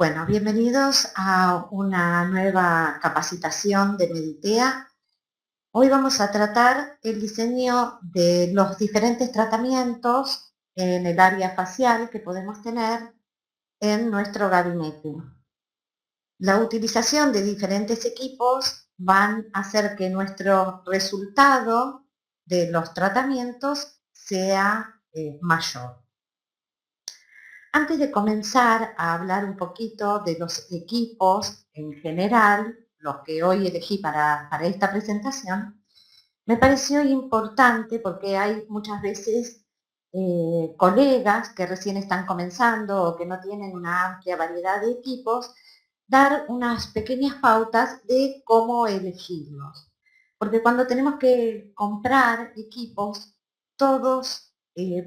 Bueno, bienvenidos a una nueva capacitación de Meditea. Hoy vamos a tratar el diseño de los diferentes tratamientos en el área facial que podemos tener en nuestro gabinete. La utilización de diferentes equipos van a hacer que nuestro resultado de los tratamientos sea mayor. Antes de comenzar a hablar un poquito de los equipos en general, los que hoy elegí para esta presentación, me pareció importante porque hay muchas veces colegas que recién están comenzando o que no tienen una amplia variedad de equipos, dar unas pequeñas pautas de cómo elegirlos. Porque cuando tenemos que comprar equipos, todos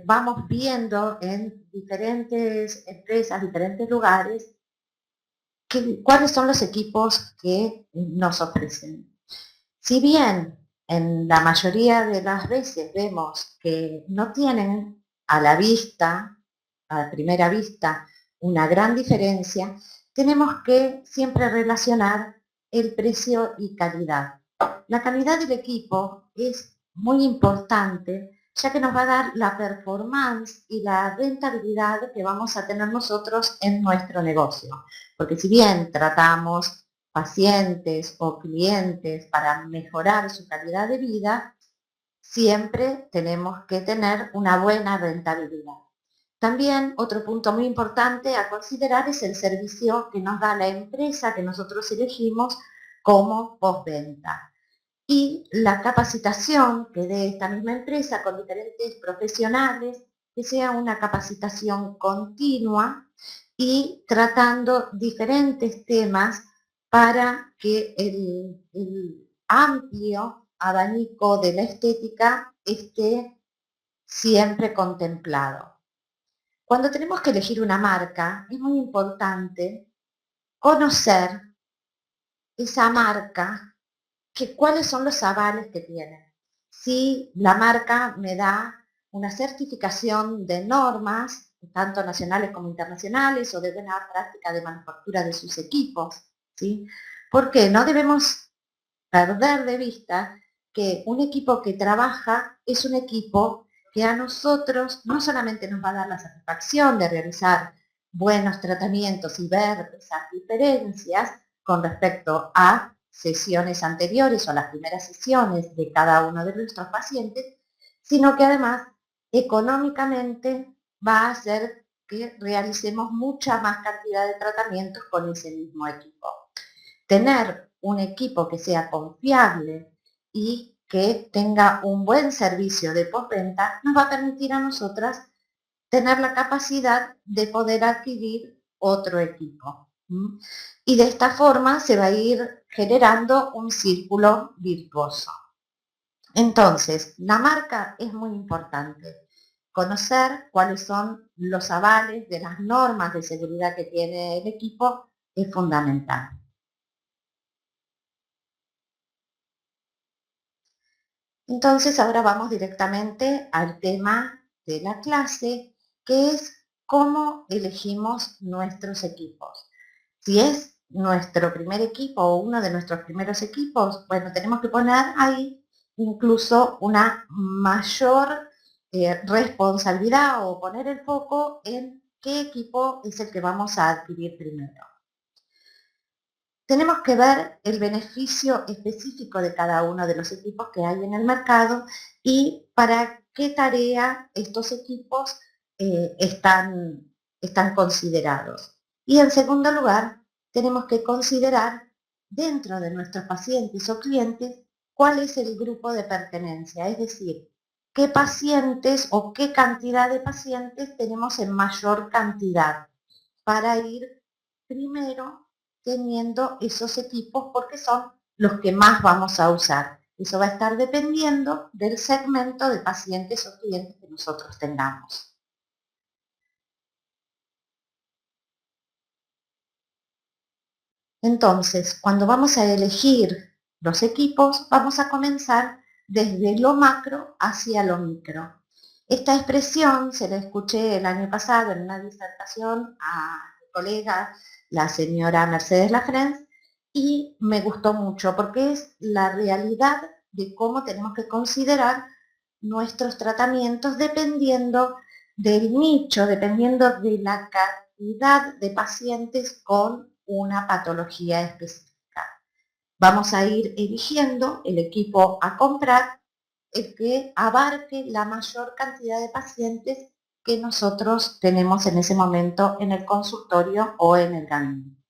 vamos viendo en diferentes empresas, diferentes lugares, cuáles son los equipos que nos ofrecen. Si bien en la mayoría de las veces vemos que no tienen a la vista, a primera vista, una gran diferencia, tenemos que siempre relacionar el precio y calidad. La calidad del equipo es muy importante, ya que nos va a dar la performance y la rentabilidad que vamos a tener nosotros en nuestro negocio. Porque si bien tratamos pacientes o clientes para mejorar su calidad de vida, siempre tenemos que tener una buena rentabilidad. También otro punto muy importante a considerar es el servicio que nos da la empresa que nosotros elegimos como postventa. Y la capacitación que dé esta misma empresa con diferentes profesionales, que sea una capacitación continua y tratando diferentes temas para que el amplio abanico de la estética esté siempre contemplado. Cuando tenemos que elegir una marca, es muy importante conocer esa marca, cuáles son los avales que tiene. Si la marca me da una certificación de normas, tanto nacionales como internacionales, o de buena práctica de manufactura de sus equipos, ¿sí? Porque no debemos perder de vista que un equipo que trabaja es un equipo que a nosotros no solamente nos va a dar la satisfacción de realizar buenos tratamientos y ver esas diferencias con respecto a sesiones anteriores o a las primeras sesiones de cada uno de nuestros pacientes, sino que además económicamente va a hacer que realicemos mucha más cantidad de tratamientos con ese mismo equipo. Tener un equipo que sea confiable y que tenga un buen servicio de postventa nos va a permitir a nosotras tener la capacidad de poder adquirir otro equipo. Y de esta forma se va a ir generando un círculo virtuoso. Entonces, la marca es muy importante. Conocer cuáles son los avales de las normas de seguridad que tiene el equipo es fundamental. Entonces ahora vamos directamente al tema de la clase, que es cómo elegimos nuestros equipos. Si es nuestro primer equipo o uno de nuestros primeros equipos, bueno, tenemos que poner ahí incluso una mayor responsabilidad o poner el foco en qué equipo es el que vamos a adquirir primero. Tenemos que ver el beneficio específico de cada uno de los equipos que hay en el mercado y para qué tarea estos equipos están considerados. Y en segundo lugar, tenemos que considerar dentro de nuestros pacientes o clientes cuál es el grupo de pertenencia, es decir, qué pacientes o qué cantidad de pacientes tenemos en mayor cantidad para ir primero teniendo esos equipos porque son los que más vamos a usar. Eso va a estar dependiendo del segmento de pacientes o clientes que nosotros tengamos. Entonces, cuando vamos a elegir los equipos, vamos a comenzar desde lo macro hacia lo micro. Esta expresión se la escuché el año pasado en una disertación a colega, la señora Mercedes Lafrenz, y me gustó mucho porque es la realidad de cómo tenemos que considerar nuestros tratamientos dependiendo del nicho, dependiendo de la cantidad de pacientes con una patología específica. Vamos a ir eligiendo el equipo a comprar, el que abarque la mayor cantidad de pacientes que nosotros tenemos en ese momento en el consultorio o en el gabinete.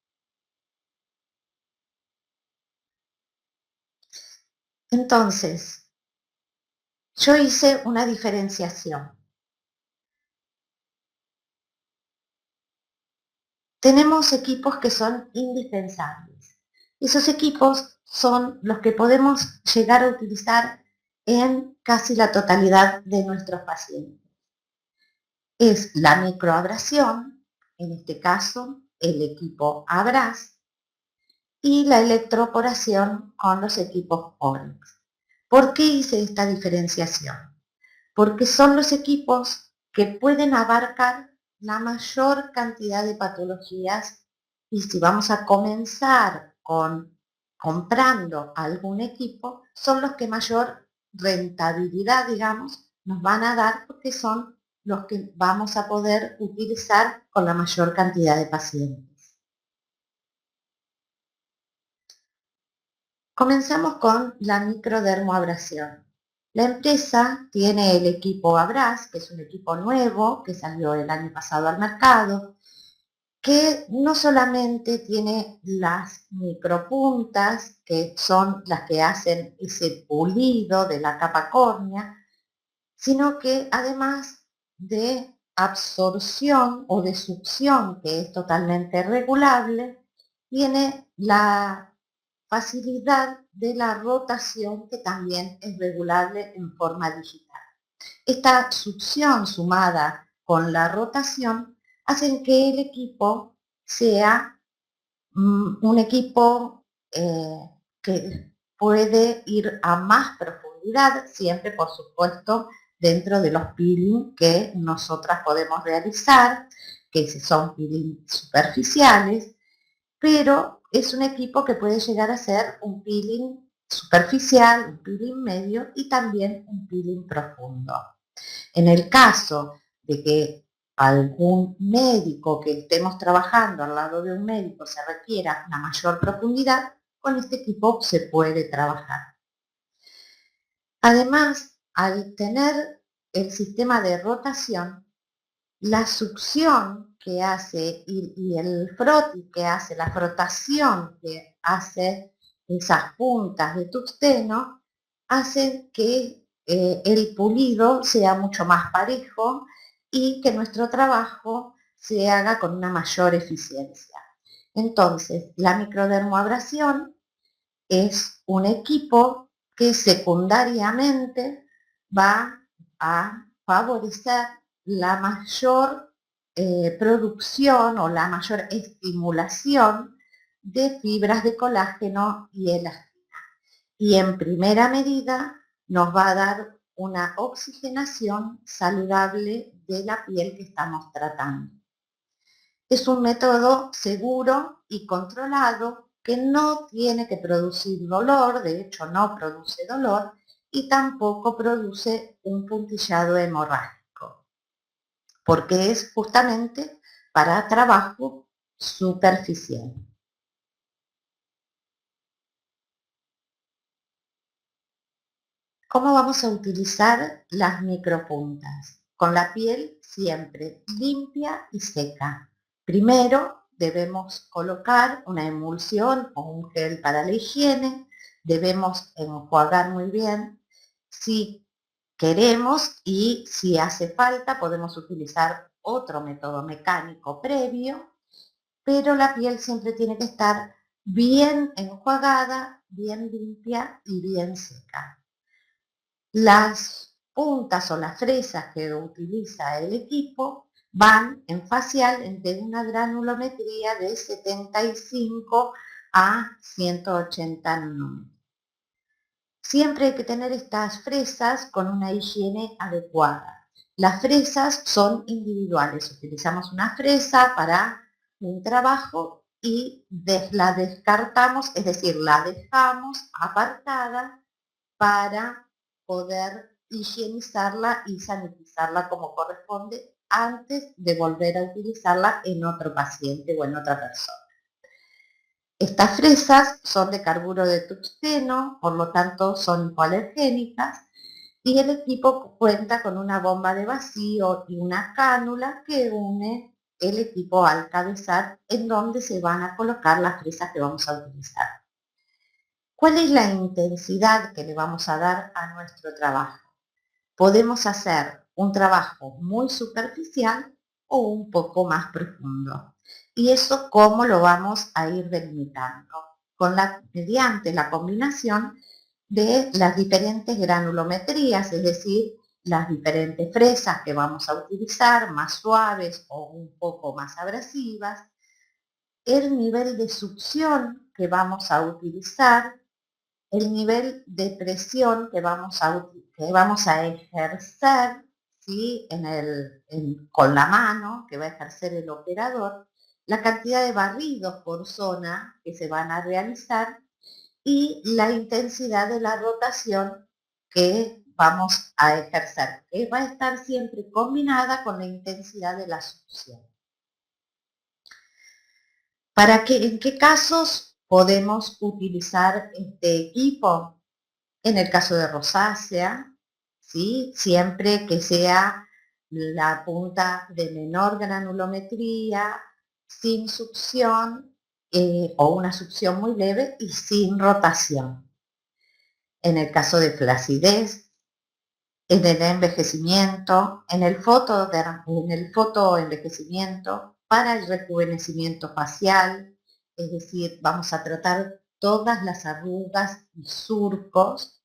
Entonces, yo hice una diferenciación. Tenemos equipos que son indispensables. Esos equipos son los que podemos llegar a utilizar en casi la totalidad de nuestros pacientes. Es la microabrasión, en este caso el equipo Abras, y la electroporación con los equipos Onyx. ¿Por qué hice esta diferenciación? Porque son los equipos que pueden abarcar la mayor cantidad de patologías, y si vamos a comenzar con comprando algún equipo, son los que mayor rentabilidad, digamos, nos van a dar porque son los que vamos a poder utilizar con la mayor cantidad de pacientes. Comenzamos con la microdermoabrasión. La empresa tiene el equipo Abras, que es un equipo nuevo que salió el año pasado al mercado, que no solamente tiene las micropuntas, que son las que hacen ese pulido de la capa córnea, sino que además de absorción o de succión, que es totalmente regulable, tiene la facilidad de la rotación, que también es regulable en forma digital. Esta succión sumada con la rotación hacen que el equipo sea un equipo que puede ir a más profundidad, siempre por supuesto dentro de los peeling que nosotras podemos realizar, que son peeling superficiales, pero es un equipo que puede llegar a ser un peeling superficial, un peeling medio y también un peeling profundo. En el caso de que algún médico que estemos trabajando al lado de un médico se requiera una mayor profundidad, con este equipo se puede trabajar. Además, al tener el sistema de rotación, la succión que hace y el frotting que hace, la frotación que hace esas puntas de tungsteno, hacen que el pulido sea mucho más parejo y que nuestro trabajo se haga con una mayor eficiencia. Entonces, la microdermoabrasión es un equipo que secundariamente va a favorecer la mayor producción o la mayor estimulación de fibras de colágeno y elastina. Y en primera medida nos va a dar una oxigenación saludable de la piel que estamos tratando. Es un método seguro y controlado que no tiene que producir dolor, de hecho no produce dolor, y tampoco produce un puntillado hemorrágico, porque es justamente para trabajo superficial. ¿Cómo vamos a utilizar las micropuntas? Con la piel siempre limpia y seca. Primero debemos colocar una emulsión o un gel para la higiene. Debemos enjuagar muy bien. Si queremos y si hace falta podemos utilizar otro método mecánico previo, pero la piel siempre tiene que estar bien enjuagada, bien limpia y bien seca. Las puntas o las fresas que utiliza el equipo van en facial de una granulometría de 75 a 180 nanómetros. Siempre hay que tener estas fresas con una higiene adecuada. Las fresas son individuales. Utilizamos una fresa para un trabajo y la descartamos, es decir, la dejamos apartada para poder higienizarla y sanitizarla como corresponde antes de volver a utilizarla en otro paciente o en otra persona. Estas fresas son de carburo de tungsteno, por lo tanto son hipoalergénicas, y el equipo cuenta con una bomba de vacío y una cánula que une el equipo al cabezal en donde se van a colocar las fresas que vamos a utilizar. ¿Cuál es la intensidad que le vamos a dar a nuestro trabajo? Podemos hacer un trabajo muy superficial o un poco más profundo. ¿Y eso cómo lo vamos a ir delimitando? Mediante la combinación de las diferentes granulometrías, es decir, las diferentes fresas que vamos a utilizar, más suaves o un poco más abrasivas, el nivel de succión que vamos a utilizar, el nivel de presión que vamos a ejercer, ¿sí? Con la mano que va a ejercer el operador, la cantidad de barridos por zona que se van a realizar y la intensidad de la rotación que vamos a ejercer, que va a estar siempre combinada con la intensidad de la succión. ¿En qué casos podemos utilizar este equipo? En el caso de rosácea, ¿sí? Siempre que sea la punta de menor granulometría, sin succión o una succión muy leve y sin rotación. En el caso de flacidez, en el envejecimiento, en el fotoenvejecimiento, para el rejuvenecimiento facial, es decir, vamos a tratar todas las arrugas y surcos.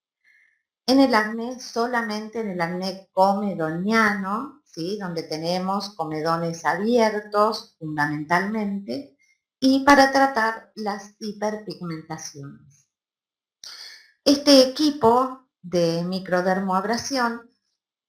En el acné, solamente en el acné comedoniano, ¿sí? Donde tenemos comedones abiertos fundamentalmente, y para tratar las hiperpigmentaciones. Este equipo de microdermoabrasión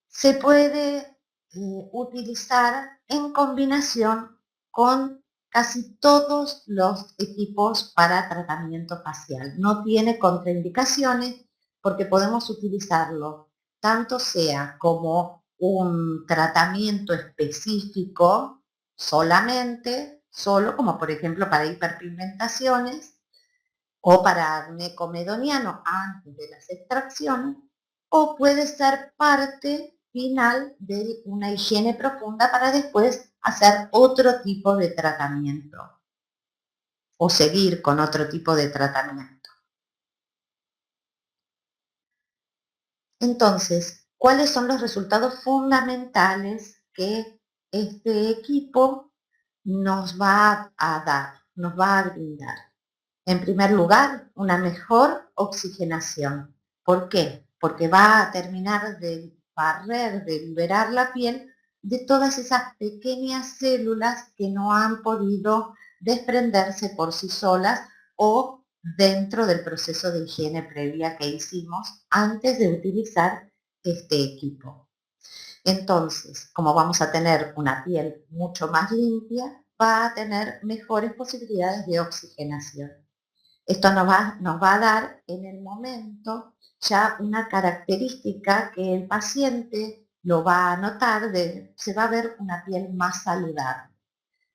se puede utilizar en combinación con casi todos los equipos para tratamiento facial. No tiene contraindicaciones porque podemos utilizarlo tanto sea como un tratamiento específico solamente, solo como por ejemplo para hiperpigmentaciones, o para acné comedoniano antes de las extracciones, o puede ser parte final de una higiene profunda para después hacer otro tipo de tratamiento o seguir con otro tipo de tratamiento. Entonces, ¿cuáles son los resultados fundamentales que este equipo nos va a dar, nos va a brindar? En primer lugar, una mejor oxigenación. ¿Por qué? Porque va a terminar de barrer, de liberar la piel de todas esas pequeñas células que no han podido desprenderse por sí solas o dentro del proceso de higiene previa que hicimos antes de utilizar este equipo. Entonces, como vamos a tener una piel mucho más limpia, va a tener mejores posibilidades de oxigenación. Esto nos va a dar en el momento ya una característica que el paciente lo va a notar, se va a ver una piel más saludable,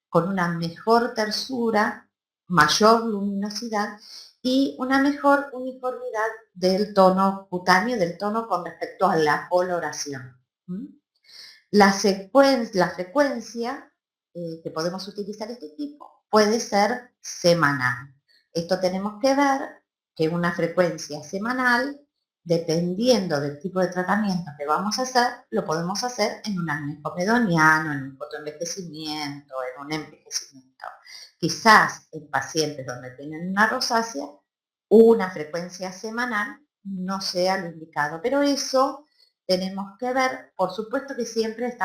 con una mejor tersura, mayor luminosidad y una mejor uniformidad del tono cutáneo, del tono con respecto a la coloración. La frecuencia que podemos utilizar este tipo puede ser semanal. Esto tenemos que ver que una frecuencia semanal, dependiendo del tipo de tratamiento que vamos a hacer, lo podemos hacer en un acné comedoniano, en un fotoenvejecimiento, en un envejecimiento. Quizás en pacientes donde tienen una rosácea, una frecuencia semanal no sea lo indicado, pero eso tenemos que ver, por supuesto que siempre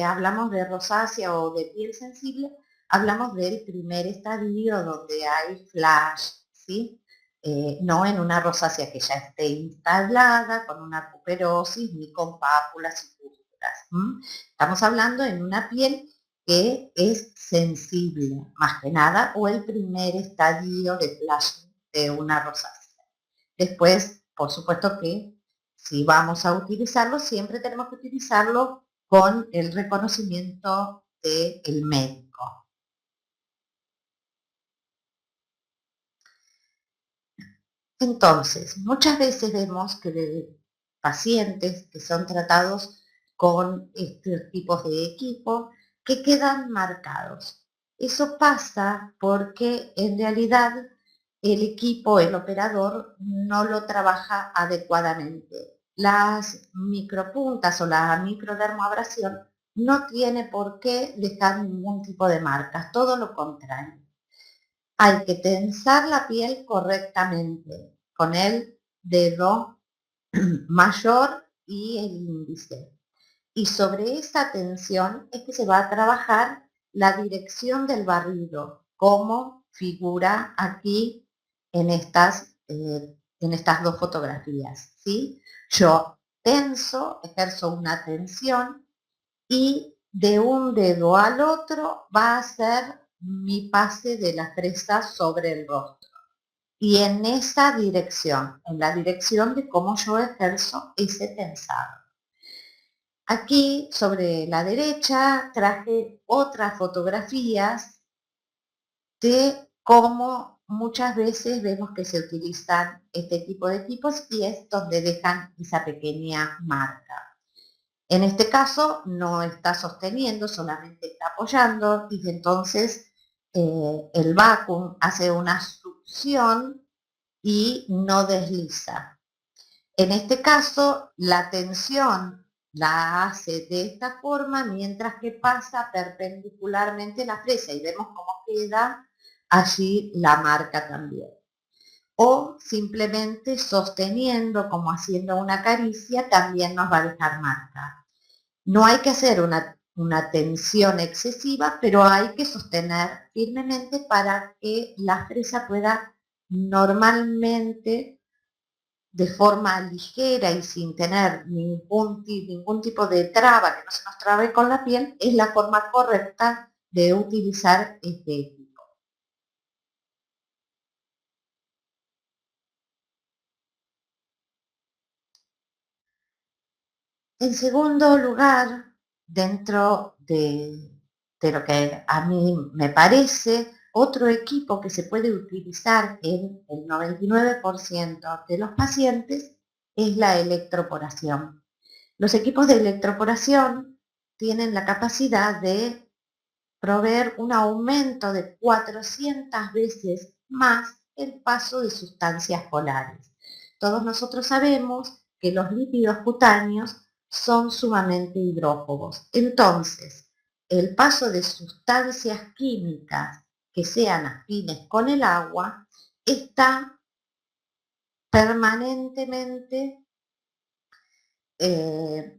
hablamos de rosácea o de piel sensible, hablamos del primer estadio donde hay flash, ¿sí? No en una rosácea que ya esté instalada, con una puberosis, ni con pápulas y pústulas. Estamos hablando en una piel que es sensible, más que nada, o el primer estadio de flash de una rosácea. Después, por supuesto que si vamos a utilizarlo, siempre tenemos que utilizarlo con el reconocimiento del médico. Entonces, muchas veces vemos que de pacientes que son tratados con estos tipos de equipo que quedan marcados. Eso pasa porque en realidad el equipo, el operador, no lo trabaja adecuadamente. Las micropuntas o la microdermoabrasión no tiene por qué dejar ningún tipo de marcas, todo lo contrario. Hay que tensar la piel correctamente con el dedo mayor y el índice. Y sobre esa tensión es que se va a trabajar la dirección del barrido, como figura aquí en estas dos fotografías, ¿sí? Yo tenso, ejerzo una tensión y de un dedo al otro va a ser mi pase de la fresa sobre el rostro. Y en esa dirección, en la dirección de cómo yo ejerzo ese tensado. Aquí sobre la derecha traje otras fotografías de cómo muchas veces vemos que se utilizan este tipo de equipos y es donde dejan esa pequeña marca. En este caso no está sosteniendo, solamente está apoyando y entonces el vacuum hace una succión y no desliza. En este caso, la tensión la hace de esta forma mientras que pasa perpendicularmente la fresa y vemos cómo queda allí la marca también. O simplemente sosteniendo, como haciendo una caricia, también nos va a dejar marca. No hay que hacer una tensión excesiva, pero hay que sostener firmemente para que la fresa pueda normalmente, de forma ligera y sin tener ningún tipo de traba, que no se nos trabe con la piel, es la forma correcta de utilizar este equipo. En segundo lugar, dentro de lo que a mí me parece, otro equipo que se puede utilizar en el 99% de los pacientes es la electroporación. Los equipos de electroporación tienen la capacidad de proveer un aumento de 400 veces más el paso de sustancias polares. Todos nosotros sabemos que los lípidos cutáneos son sumamente hidrófobos. Entonces, el paso de sustancias químicas que sean afines con el agua está permanentemente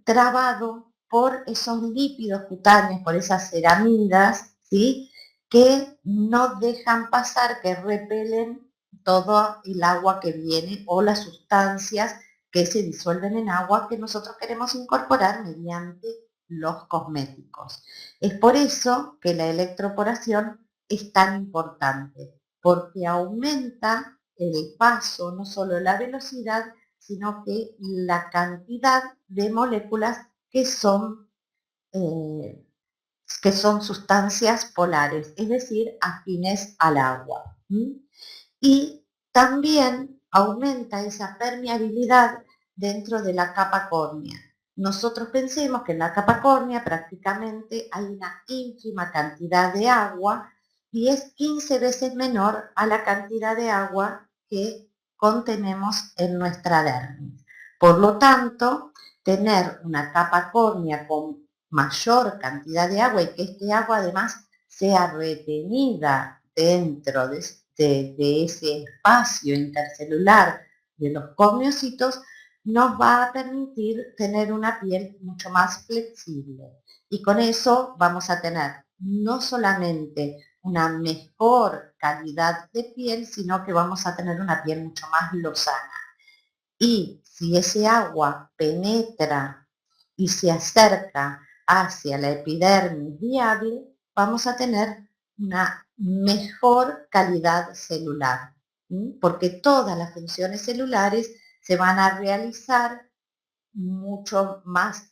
trabado por esos lípidos cutáneos, por esas ceramidas, ¿sí? Que no dejan pasar, que repelen todo el agua que viene o las sustancias que se disuelven en agua que nosotros queremos incorporar mediante los cosméticos. Es por eso que la electroporación es tan importante, porque aumenta el paso, no solo la velocidad, sino que la cantidad de moléculas eh, que son sustancias polares, es decir, afines al agua. Y también aumenta esa permeabilidad dentro de la capa córnea. Nosotros pensemos que en la capa córnea prácticamente hay una ínfima cantidad de agua y es 15 veces menor a la cantidad de agua que contenemos en nuestra dermis. Por lo tanto, tener una capa córnea con mayor cantidad de agua y que este agua además sea retenida dentro de ese espacio intercelular de los corneocitos, nos va a permitir tener una piel mucho más flexible. Y con eso vamos a tener no solamente una mejor calidad de piel, sino que vamos a tener una piel mucho más lozana. Y si ese agua penetra y se acerca hacia la epidermis viable, vamos a tener una mejor calidad celular, porque todas las funciones celulares se van a realizar mucho más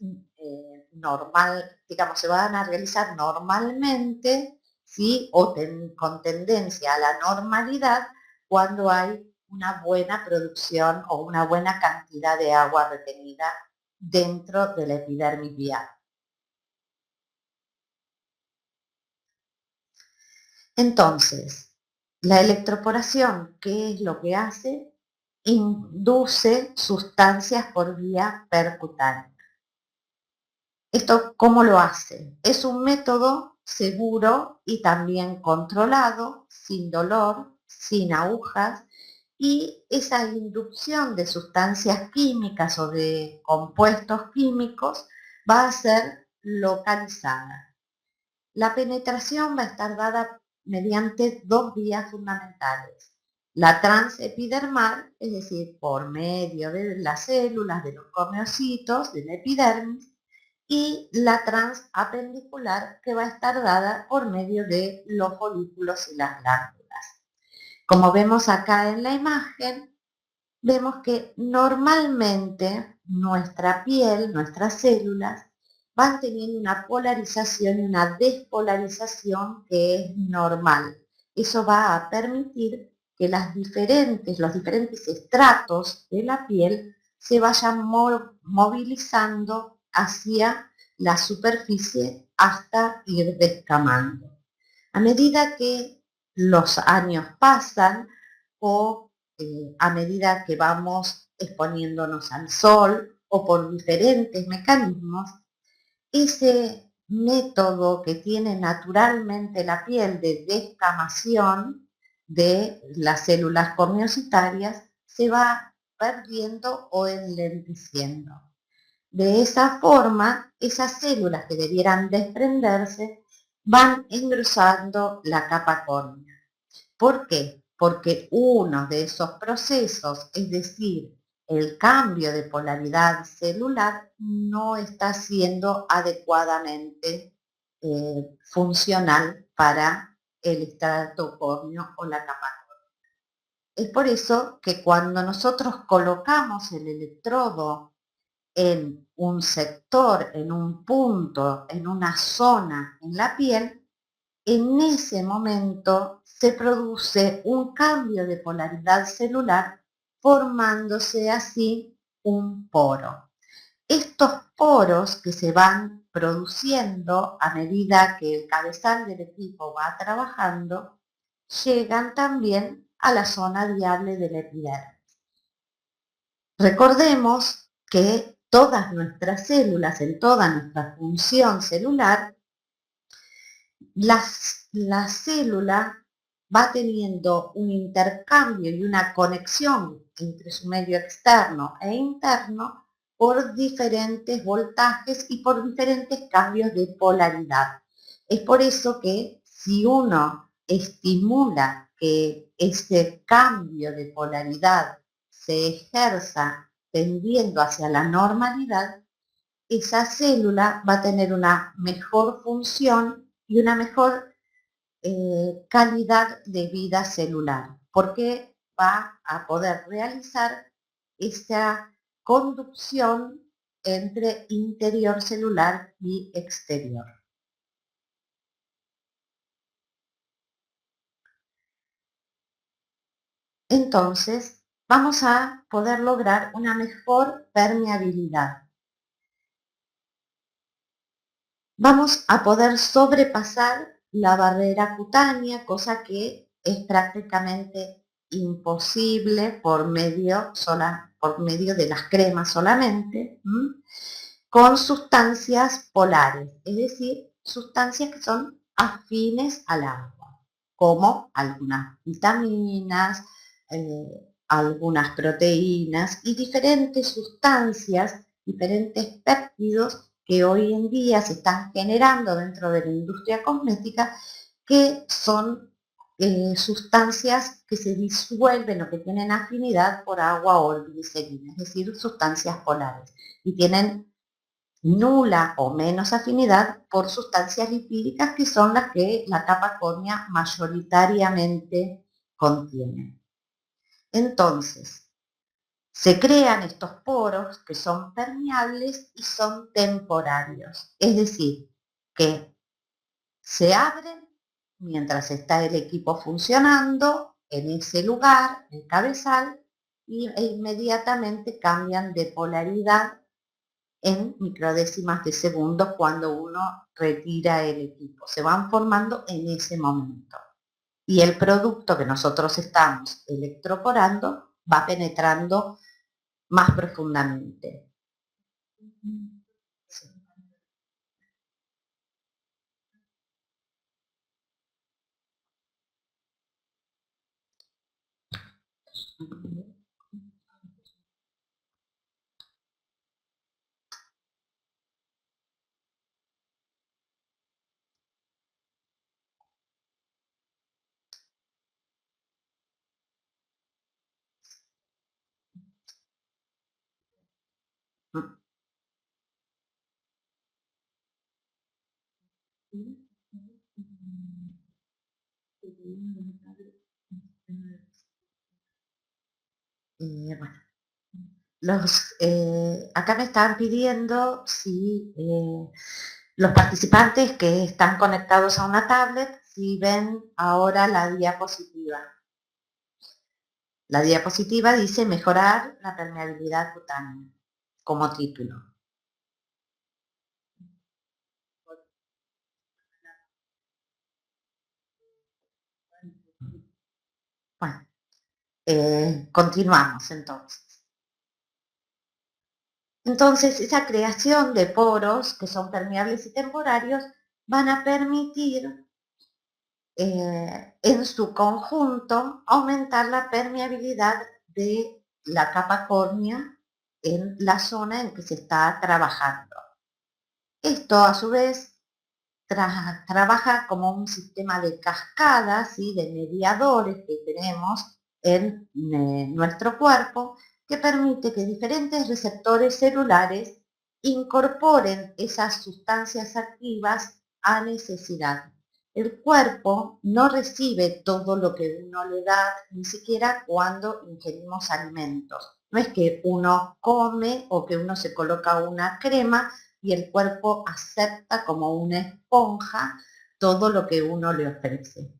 normal, digamos, se van a realizar normalmente, ¿sí? O con tendencia a la normalidad cuando hay una buena producción o una buena cantidad de agua retenida dentro de la epidermis vial. Entonces, la electroporación, ¿qué es lo que hace? Induce sustancias por vía percutánea. ¿Esto cómo lo hace? Es un método seguro y también controlado, sin dolor, sin agujas, y esa inducción de sustancias químicas o de compuestos químicos va a ser localizada. La penetración va a estar dada mediante dos vías fundamentales. La transepidermal, es decir, por medio de las células de los corneocitos de la epidermis, y la transapendicular, que va a estar dada por medio de los folículos y las glándulas. Como vemos acá en la imagen, vemos que normalmente nuestra piel, nuestras células, van teniendo una polarización y una despolarización que es normal. Eso va a permitir que los diferentes estratos de la piel se vayan movilizando hacia la superficie hasta ir descamando. A medida que los años pasan o a medida que vamos exponiéndonos al sol o por diferentes mecanismos, ese método que tiene naturalmente la piel de descamación de las células corneocitarias se va perdiendo o enlenteciendo. De esa forma, esas células que debieran desprenderse van engrosando la capa córnea. ¿Por qué? Porque uno de esos procesos, es decir, el cambio de polaridad celular, no está siendo adecuadamente funcional para el estrato córneo o la capa córnea. Es por eso que cuando nosotros colocamos el electrodo en un sector, en un punto, en una zona en la piel, en ese momento se produce un cambio de polaridad celular, formándose así un poro. Estos poros que se van produciendo a medida que el cabezal del equipo va trabajando, llegan también a la zona viable del epidermis. Recordemos que todas nuestras células, en toda nuestra función celular, la célula va teniendo un intercambio y una conexión entre su medio externo e interno por diferentes voltajes y por diferentes cambios de polaridad. Es por eso que si uno estimula que ese cambio de polaridad se ejerza tendiendo hacia la normalidad, esa célula va a tener una mejor función y una mejor calidad de vida celular, porque va a poder realizar esa conducción entre interior celular y exterior. Entonces, vamos a poder lograr una mejor permeabilidad. Vamos a poder sobrepasar la barrera cutánea, cosa que es prácticamente imposible por medio de las cremas solamente, con sustancias polares, es decir, sustancias que son afines al agua, como algunas vitaminas, algunas proteínas y diferentes sustancias, diferentes péptidos que hoy en día se están generando dentro de la industria cosmética, que son sustancias que se disuelven o que tienen afinidad por agua o glicerina, es decir, sustancias polares, y tienen nula o menos afinidad por sustancias lipídicas que son las que la capa córnea mayoritariamente contiene. Entonces, se crean estos poros que son permeables y son temporarios, es decir, que se abren mientras está el equipo funcionando en ese lugar, el cabezal, e inmediatamente cambian de polaridad en microdécimas de segundo cuando uno retira el equipo. Se van formando en ese momento. Y el producto que nosotros estamos electroporando va penetrando más profundamente. Sí. Bueno, acá me están pidiendo si los participantes que están conectados a una tablet, si ven ahora la diapositiva. La diapositiva dice mejorar la permeabilidad cutánea como título. Bueno, continuamos entonces. Entonces, esa creación de poros que son permeables y temporarios van a permitir en su conjunto aumentar la permeabilidad de la capa córnea en la zona en que se está trabajando. Esto a su vez trabaja como un sistema de cascadas y de mediadores que tenemos en nuestro cuerpo que permite que diferentes receptores celulares incorporen esas sustancias activas a necesidad. El cuerpo no recibe todo lo que uno le da, ni siquiera cuando ingerimos alimentos. No es que uno come o que uno se coloca una crema y el cuerpo acepta como una esponja todo lo que uno le ofrece.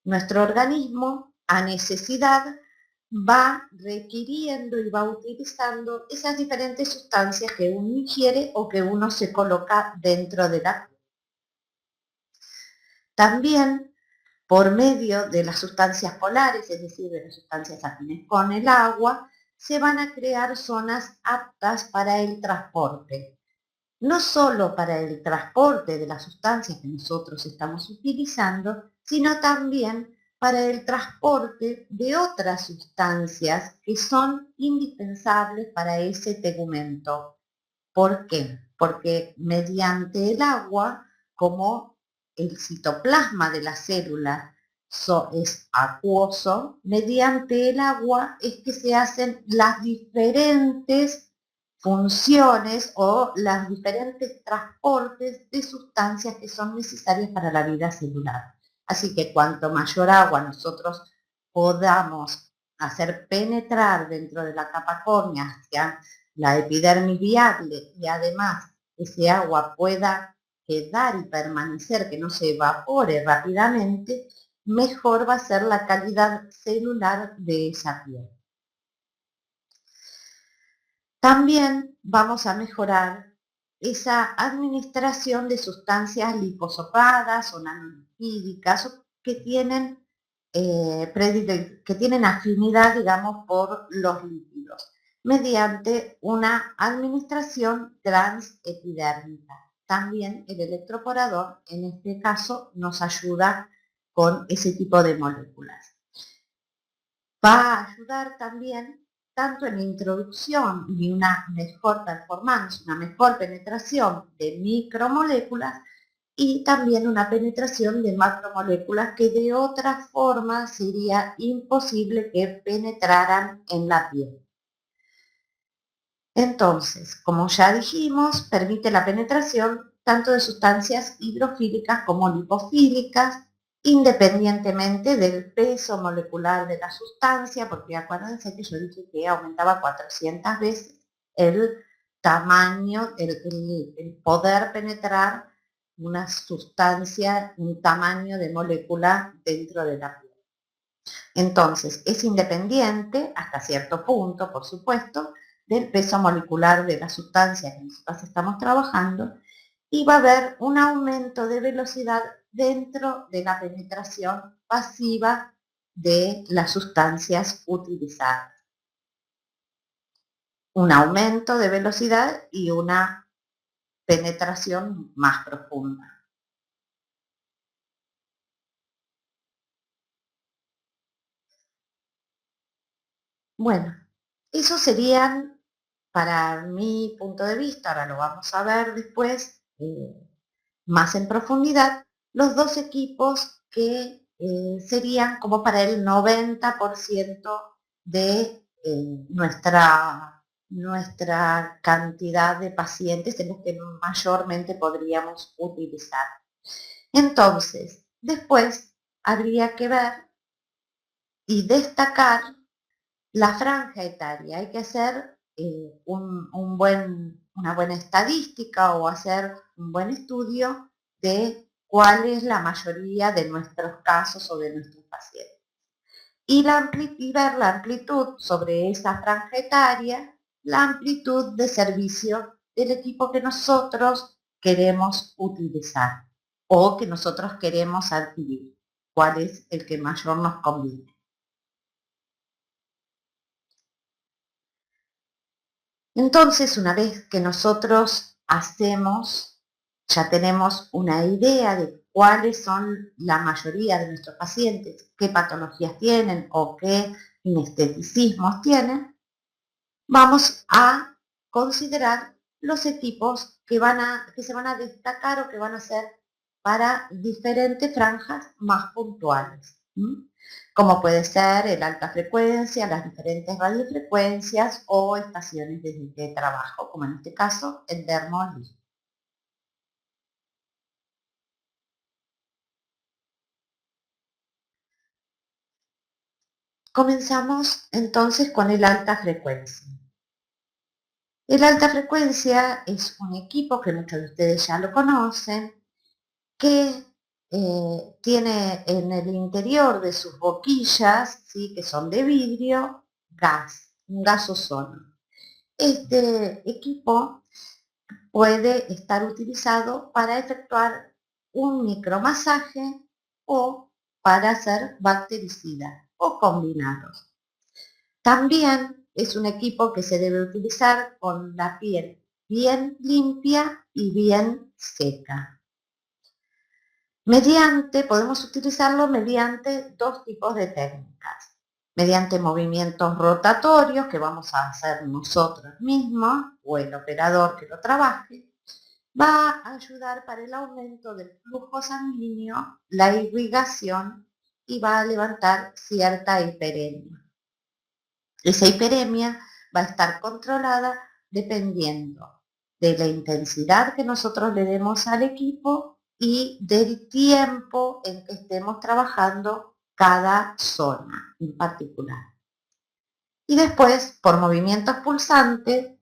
Nuestro organismo, a necesidad, va requiriendo y va utilizando esas diferentes sustancias que uno ingiere o que uno se coloca dentro de la piel. También por medio de las sustancias polares, es decir, de las sustancias afines con el agua, se van a crear zonas aptas para el transporte. No solo para el transporte de las sustancias que nosotros estamos utilizando, sino también para el transporte de otras sustancias que son indispensables para ese tegumento. ¿Por qué? Porque mediante el agua, como el citoplasma de la célula es acuoso, mediante el agua es que se hacen las diferentes funciones o los diferentes transportes de sustancias que son necesarias para la vida celular. Así que cuanto mayor agua nosotros podamos hacer penetrar dentro de la capa córnea hacia la epidermis viable y además ese agua pueda quedar y permanecer, que no se evapore rápidamente, mejor va a ser la calidad celular de esa piel. También vamos a mejorar esa administración de sustancias liposomadas o nanolipídicas que tienen, que tienen afinidad, digamos, por los lípidos, mediante una administración transepidérmica. También el electroporador, en este caso, nos ayuda con ese tipo de moléculas. Va a ayudar también tanto en la introducción y una mejor performance, una mejor penetración de micromoléculas y también una penetración de macromoléculas que de otra forma sería imposible que penetraran en la piel. Entonces, como ya dijimos, permite la penetración tanto de sustancias hidrofílicas como lipofílicas, independientemente del peso molecular de la sustancia, porque acuérdense que yo dije que aumentaba 400 veces el tamaño, el poder penetrar una sustancia, un tamaño de molécula dentro de la piel. Entonces, es independiente, hasta cierto punto, por supuesto, del peso molecular de la sustancia que nosotros estamos trabajando, y va a haber un aumento de velocidad dentro de la penetración pasiva de las sustancias utilizadas. Un aumento de velocidad y una penetración más profunda. Bueno, esos serían, para mi punto de vista, ahora lo vamos a ver después, más en profundidad, los dos equipos que serían como para el 90% de nuestra cantidad de pacientes en los que mayormente podríamos utilizar. Entonces, después habría que ver y destacar la franja etaria. Hay que hacer una buena estadística o hacer un buen estudio de cuál es la mayoría de nuestros casos o de nuestros pacientes. Y ver la amplitud sobre esa franja etaria, la amplitud de servicio del equipo que nosotros queremos utilizar o que nosotros queremos adquirir. ¿Cuál es el que mayor nos conviene? Entonces, una vez que nosotros ya tenemos una idea de cuáles son la mayoría de nuestros pacientes, qué patologías tienen o qué inesteticismos tienen, vamos a considerar los equipos que se van a destacar o que van a ser para diferentes franjas más puntuales. Como puede ser el alta frecuencia, las diferentes radiofrecuencias o estaciones de trabajo, como en este caso el dermolí. Comenzamos entonces con el alta frecuencia. El alta frecuencia es un equipo que muchos de ustedes ya lo conocen, que tiene en el interior de sus boquillas, ¿sí?, que son de vidrio, un gas ozono. Este equipo puede estar utilizado para efectuar un micromasaje o para hacer bactericida o combinados. También es un equipo que se debe utilizar con la piel bien limpia y bien seca. Podemos utilizarlo mediante dos tipos de técnicas. Mediante movimientos rotatorios que vamos a hacer nosotros mismos o el operador que lo trabaje, va a ayudar para el aumento del flujo sanguíneo, la irrigación y va a levantar cierta hiperemia. Esa hiperemia va a estar controlada dependiendo de la intensidad que nosotros le demos al equipo y del tiempo en que estemos trabajando cada zona en particular. Y después, por movimientos pulsantes,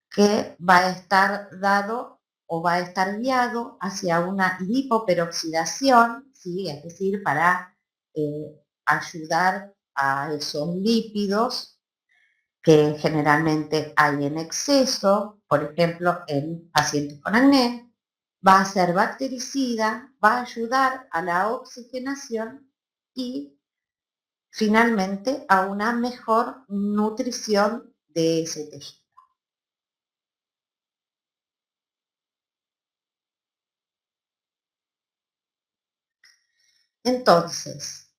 que va a estar dado o va a estar guiado hacia una lipoperoxidación, ¿sí?, es decir, para ayudar a esos lípidos que generalmente hay en exceso, por ejemplo, en pacientes con acné, va a ser bactericida, va a ayudar a la oxigenación y finalmente a una mejor nutrición de ese tejido. Entonces,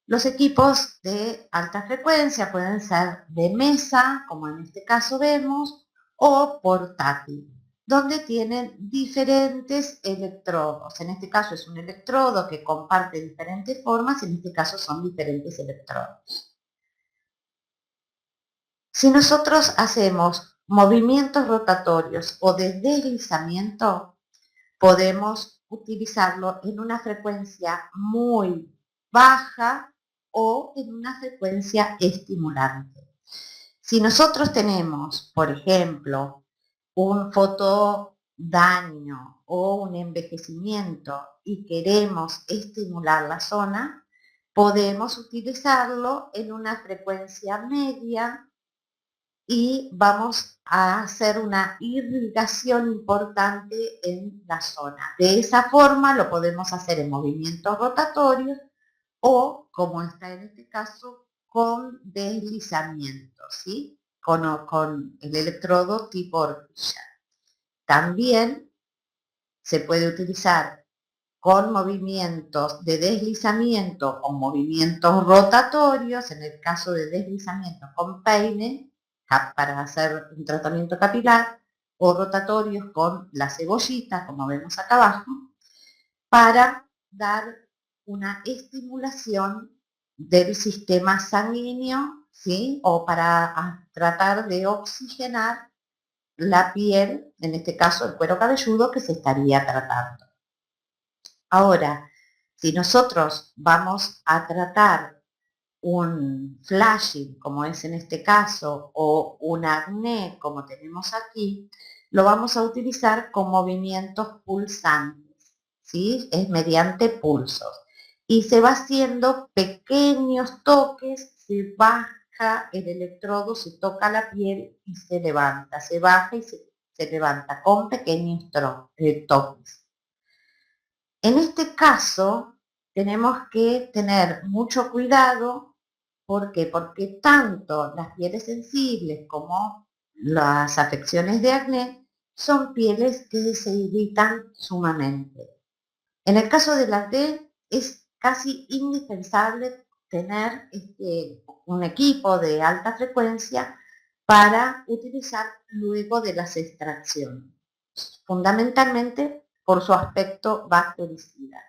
los equipos de alta frecuencia pueden ser de mesa, como en este caso vemos, o portátil, donde tienen diferentes electrodos. En este caso es un electrodo que comparte diferentes formas, en este caso son diferentes electrodos. Si nosotros hacemos movimientos rotatorios o de deslizamiento, podemos utilizarlo en una frecuencia muy baja o en una frecuencia estimulante. Si nosotros tenemos, por ejemplo, un fotodaño o un envejecimiento y queremos estimular la zona, podemos utilizarlo en una frecuencia media y vamos a hacer una irrigación importante en la zona. De esa forma lo podemos hacer en movimientos rotatorios o, como está en este caso, con deslizamiento, ¿sí? Con el electrodo tipo horquilla. También se puede utilizar con movimientos de deslizamiento o movimientos rotatorios, en el caso de deslizamiento con peine, para hacer un tratamiento capilar, o rotatorios con la cebollita, como vemos acá abajo, para dar una estimulación del sistema sanguíneo, ¿sí? O para tratar de oxigenar la piel, en este caso el cuero cabelludo que se estaría tratando. Ahora, si nosotros vamos a tratar un flashing, como es en este caso, o un acné, como tenemos aquí, lo vamos a utilizar con movimientos pulsantes, ¿sí? Es mediante pulsos. Y se va haciendo pequeños toques, se baja el electrodo, se toca la piel y se levanta, se baja y se levanta con pequeños toques. En este caso, tenemos que tener mucho cuidado. ¿Por qué? Porque tanto las pieles sensibles como las afecciones de acné son pieles que se irritan sumamente. En el caso del acné es casi indispensable tener un equipo de alta frecuencia para utilizar luego de las extracciones, fundamentalmente por su aspecto bactericida.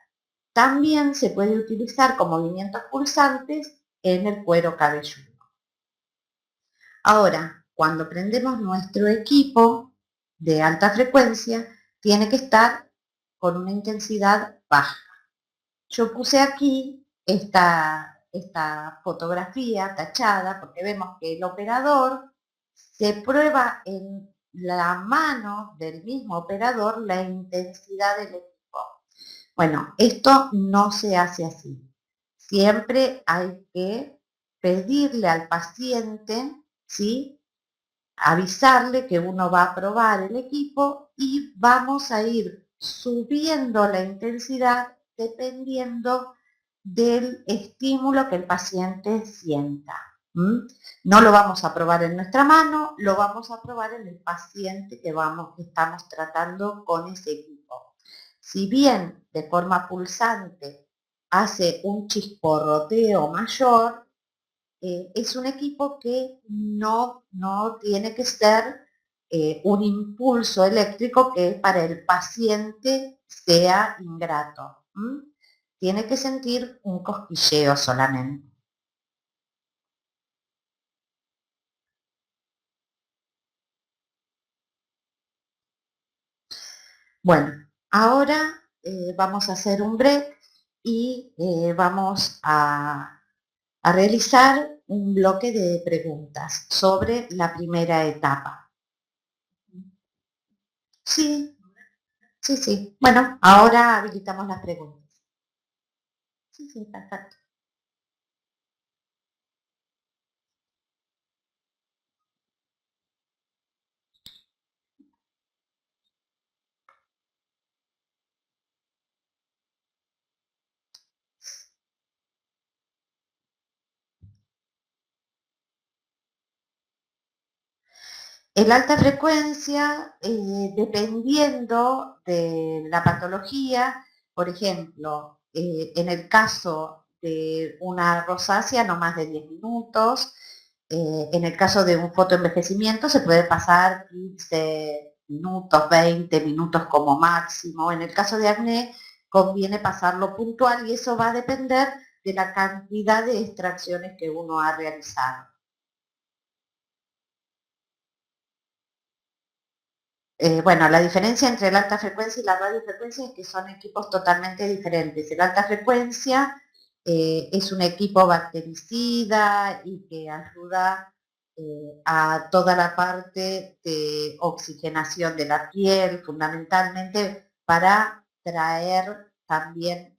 También se puede utilizar con movimientos pulsantes en el cuero cabelludo. Ahora, cuando prendemos nuestro equipo de alta frecuencia, tiene que estar con una intensidad baja. Yo puse aquí esta fotografía tachada porque vemos que el operador se prueba en la mano del mismo operador la intensidad del equipo. Bueno, esto no se hace así. Siempre hay que pedirle al paciente, ¿sí? Avisarle que uno va a probar el equipo y vamos a ir subiendo la intensidad dependiendo del estímulo que el paciente sienta. No lo vamos a probar en nuestra mano, lo vamos a probar en el paciente que estamos tratando con ese equipo. Si bien de forma pulsante hace un chisporroteo mayor, es un equipo que no tiene que ser un impulso eléctrico que para el paciente sea ingrato. Tiene que sentir un cosquilleo solamente. Bueno, ahora vamos a hacer un break y vamos a realizar un bloque de preguntas sobre la primera etapa. Sí, sí, sí. Bueno, ahora habilitamos las preguntas. Sí, sí, perfecto. El alta frecuencia, dependiendo de la patología, por ejemplo, en el caso de una rosácea no más de 10 minutos, en el caso de un fotoenvejecimiento se puede pasar 15 minutos, 20 minutos como máximo. En el caso de acné conviene pasarlo puntual y eso va a depender de la cantidad de extracciones que uno ha realizado. Bueno, la diferencia entre la alta frecuencia y la radiofrecuencia es que son equipos totalmente diferentes. El alta frecuencia es un equipo bactericida y que ayuda a toda la parte de oxigenación de la piel, fundamentalmente para traer también,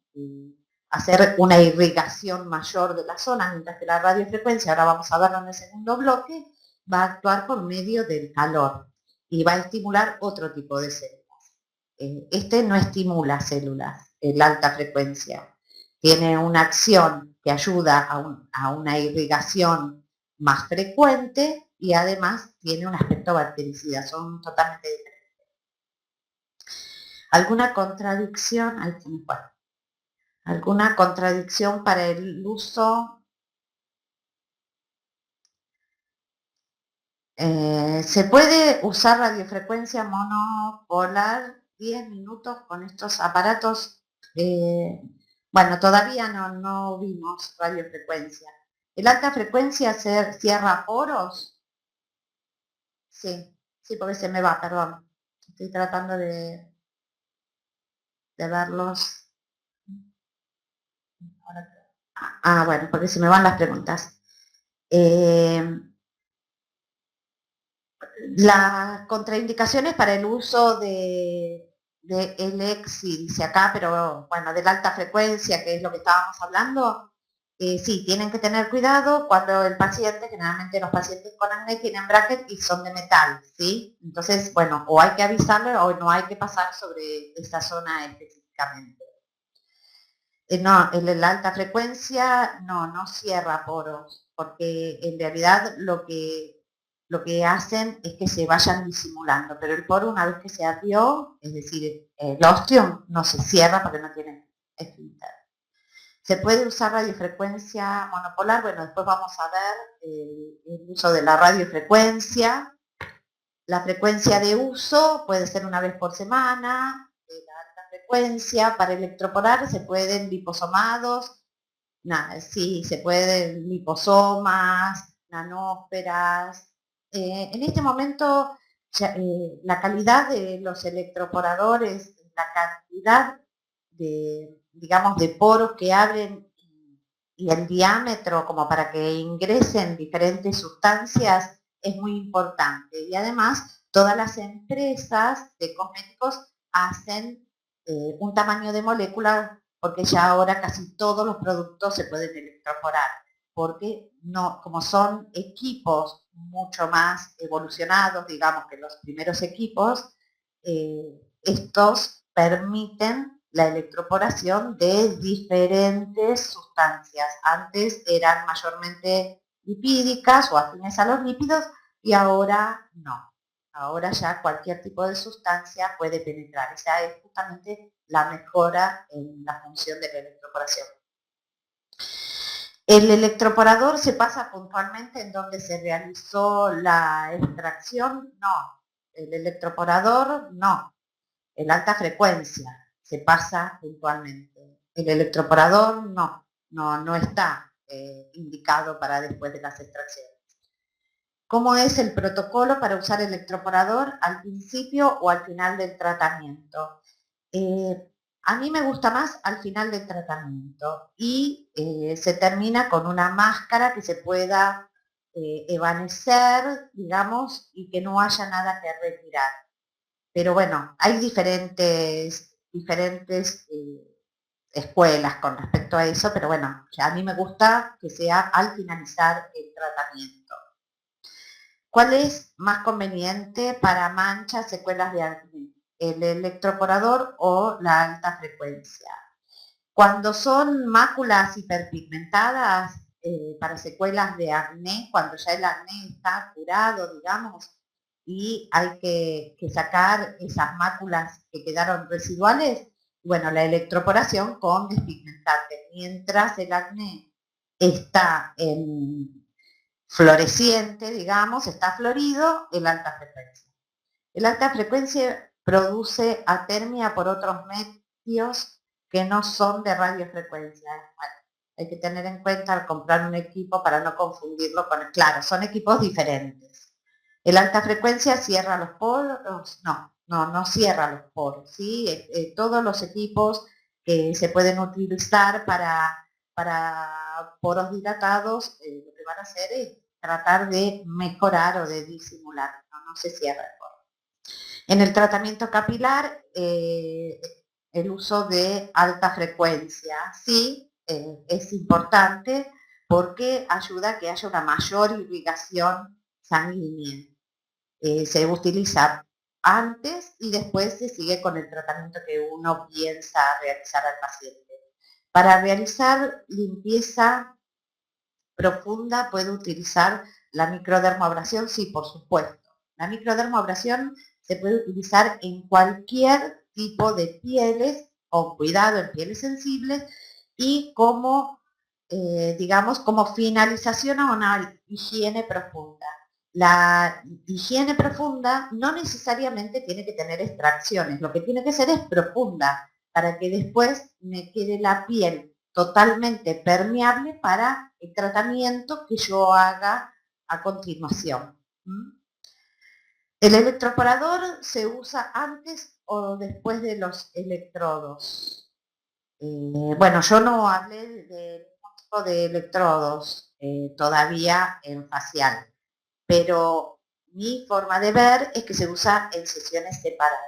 hacer una irrigación mayor de la zona, mientras que la radiofrecuencia, ahora vamos a verlo en el segundo bloque, va a actuar por medio del calor y va a estimular otro tipo de células. Este no estimula células, la alta frecuencia. Tiene una acción que ayuda a una irrigación más frecuente y además tiene un aspecto bactericida, son totalmente diferentes. ¿Alguna contradicción? Ahí se me fue. ¿Alguna contradicción para el uso? ¿Se puede usar radiofrecuencia monopolar 10 minutos con estos aparatos? Eh, bueno, todavía no vimos radiofrecuencia. ¿El alta frecuencia cierra poros? Sí, sí, porque se me va, perdón. Estoy tratando de verlos. Bueno, porque se me van las preguntas. Las contraindicaciones para el uso de ELEXI, dice acá, pero bueno, de la alta frecuencia, que es lo que estábamos hablando, sí, tienen que tener cuidado cuando el paciente, generalmente los pacientes con acné tienen bracket y son de metal, ¿sí? Entonces, bueno, o hay que avisarle o no hay que pasar sobre esta zona específicamente. No, la alta frecuencia no cierra poros, porque en realidad lo que hacen es que se vayan disimulando, pero el poro una vez que se abrió, es decir, el ostium no se cierra porque no tiene esfínter. ¿Se puede usar radiofrecuencia monopolar? Bueno, después vamos a ver el uso de la radiofrecuencia. La frecuencia de uso puede ser una vez por semana, frecuencia, para electroporar se pueden liposomados, sí, se pueden liposomas, nanósferas. En este momento la calidad de los electroporadores, la cantidad de, digamos, de poros que abren y el diámetro como para que ingresen diferentes sustancias es muy importante. Y además, todas las empresas de cosméticos hacen un tamaño de molécula porque ya ahora casi todos los productos se pueden electroporar, porque no, como son equipos mucho más evolucionados, digamos, que los primeros equipos, estos permiten la electroporación de diferentes sustancias. Antes eran mayormente lipídicas o afines a los lípidos y ahora no. Ahora ya cualquier tipo de sustancia puede penetrar. Esa es justamente la mejora en la función de la electroporación. ¿El electroporador se pasa puntualmente en donde se realizó la extracción? No. El electroporador no. En alta frecuencia se pasa puntualmente. El electroporador no está indicado para después de las extracciones. ¿Cómo es el protocolo para usar electroporador al principio o al final del tratamiento? A mí me gusta más al final del tratamiento y se termina con una máscara que se pueda evanecer, digamos, y que no haya nada que retirar. Pero bueno, hay diferentes escuelas con respecto a eso, pero bueno, a mí me gusta que sea al finalizar el tratamiento. ¿Cuál es más conveniente para manchas, secuelas de acné? ¿El electroporador o la alta frecuencia? Cuando son máculas hiperpigmentadas para secuelas de acné, cuando ya el acné está curado, digamos, y hay que sacar esas máculas que quedaron residuales, bueno, la electroporación con despigmentante. Mientras el acné está en floreciente, digamos, está florido, el alta frecuencia. El alta frecuencia produce atermia por otros medios que no son de radiofrecuencia. Bueno, hay que tener en cuenta al comprar un equipo para no confundirlo con... Claro, son equipos diferentes. El alta frecuencia cierra los poros, no cierra los poros, ¿sí? Todos los equipos que se pueden utilizar para poros dilatados, lo que van a hacer es tratar de mejorar o de disimular, no se cierra el poro. En el tratamiento capilar, el uso de alta frecuencia, sí, es importante porque ayuda a que haya una mayor irrigación sanguínea. Se utiliza antes y después se sigue con el tratamiento que uno piensa realizar al paciente. Para realizar limpieza profunda puede utilizar la microdermoabrasión, sí, por supuesto. La microdermoabrasión se puede utilizar en cualquier tipo de pieles, con cuidado en pieles sensibles, y como, digamos, como finalización a una higiene profunda. La higiene profunda no necesariamente tiene que tener extracciones, lo que tiene que ser es profunda, para que después me quede la piel totalmente permeable para el tratamiento que yo haga a continuación. El electroporador se usa antes o después de los electrodos. Bueno, yo no hablé de ningún tipo de electrodos todavía en facial, pero mi forma de ver es que se usa en sesiones separadas.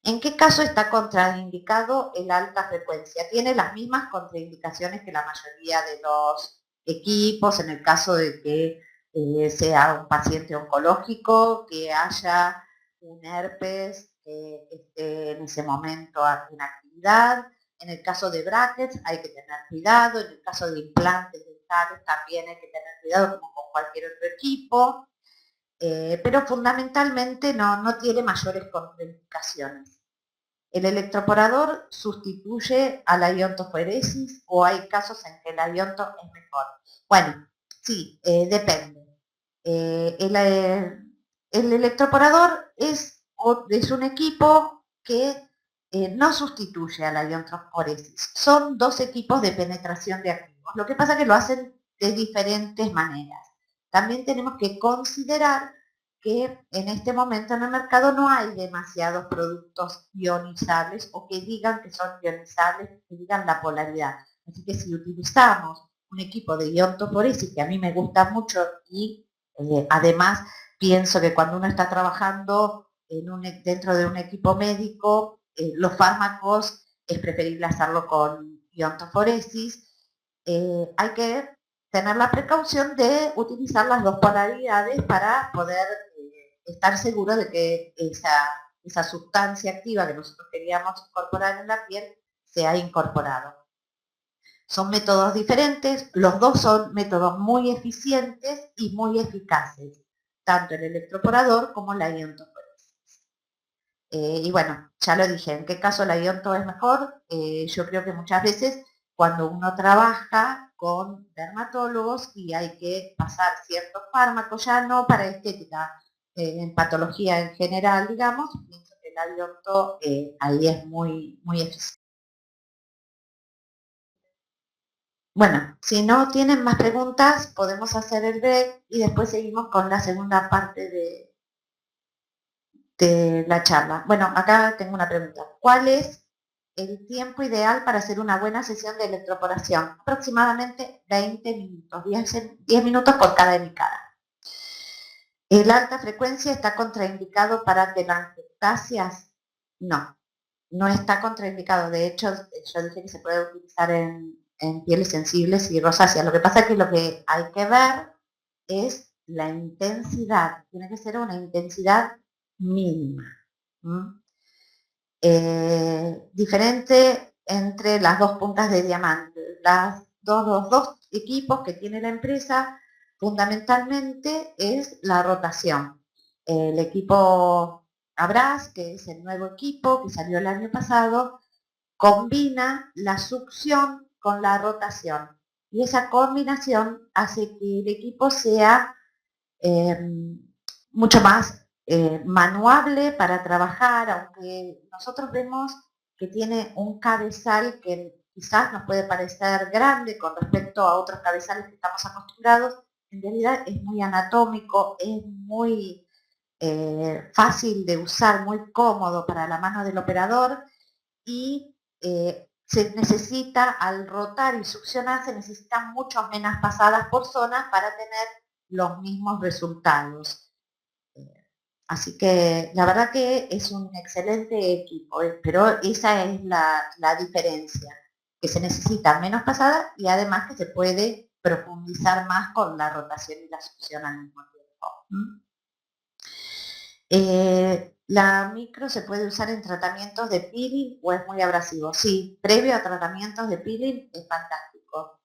¿En qué caso está contraindicado el alta frecuencia? Tiene las mismas contraindicaciones que la mayoría de los equipos, en el caso de que sea un paciente oncológico, que haya un herpes que esté en ese momento en actividad. En el caso de brackets hay que tener cuidado, en el caso de implantes dentales también hay que tener cuidado como con cualquier otro equipo. Pero fundamentalmente no tiene mayores contraindicaciones. ¿El electroporador sustituye a la iontoforesis o hay casos en que la ionto es mejor? Bueno, sí, depende. El electroporador es un equipo que no sustituye a la iontoforesis. Son dos equipos de penetración de activos. Lo que pasa es que lo hacen de diferentes maneras. También tenemos que considerar que en este momento en el mercado no hay demasiados productos ionizables o que digan que son ionizables, que digan la polaridad. Así que si utilizamos un equipo de iontoforesis, que a mí me gusta mucho y además pienso que cuando uno está trabajando dentro de un equipo médico, los fármacos es preferible hacerlo con iontoforesis, hay que tener la precaución de utilizar las dos polaridades para poder estar seguro de que esa sustancia activa que nosotros queríamos incorporar en la piel se ha incorporado. Son métodos diferentes, los dos son métodos muy eficientes y muy eficaces, tanto el electroporador como la iontoforesis. Y bueno, ya lo dije, ¿en qué caso la ionto es mejor? Yo creo que muchas veces cuando uno trabaja con dermatólogos y hay que pasar ciertos fármacos, ya no para estética, en patología en general, digamos, pienso que la ionto ahí es muy eficiente. Bueno, si no tienen más preguntas, podemos hacer el break y después seguimos con la segunda parte de la charla. Bueno, acá tengo una pregunta. ¿Cuál es el tiempo ideal para hacer una buena sesión de electroporación? Aproximadamente 20 minutos, 10 minutos por cada delicada. ¿El alta frecuencia está contraindicado para telangiectasias? No, no está contraindicado. De hecho, yo dije que se puede utilizar en pieles sensibles y rosáceas. Lo que pasa es que lo que hay que ver es la intensidad. Tiene que ser una intensidad mínima. Diferente entre las dos puntas de diamante. Los dos equipos que tiene la empresa fundamentalmente es la rotación. El equipo Abras, que es el nuevo equipo que salió el año pasado, combina la succión con la rotación. Y esa combinación hace que el equipo sea mucho más manuable para trabajar, aunque nosotros vemos que tiene un cabezal que quizás nos puede parecer grande con respecto a otros cabezales que estamos acostumbrados, en realidad es muy anatómico, es muy fácil de usar, muy cómodo para la mano del operador y se necesita, al rotar y succionar, se necesitan muchas menos pasadas por zona para tener los mismos resultados. Así que la verdad que es un excelente equipo, pero esa es la diferencia, que se necesita menos pasada y además que se puede profundizar más con la rotación y la succión al mismo tiempo. La micro se puede usar en tratamientos de peeling o es muy abrasivo. Sí, previo a tratamientos de peeling es fantástico.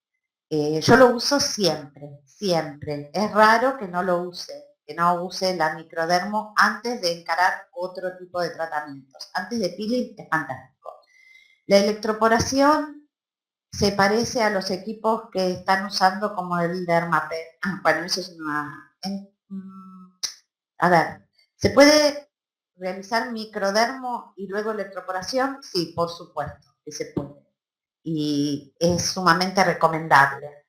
Yo lo uso siempre, siempre. Es raro que no use la microdermo antes de encarar otro tipo de tratamientos. Antes de peeling es fantástico. La electroporación se parece a los equipos que están usando como el Dermapen. Bueno, eso es una... a ver, ¿se puede realizar microdermo y luego electroporación? Sí, por supuesto que se puede. Y es sumamente recomendable.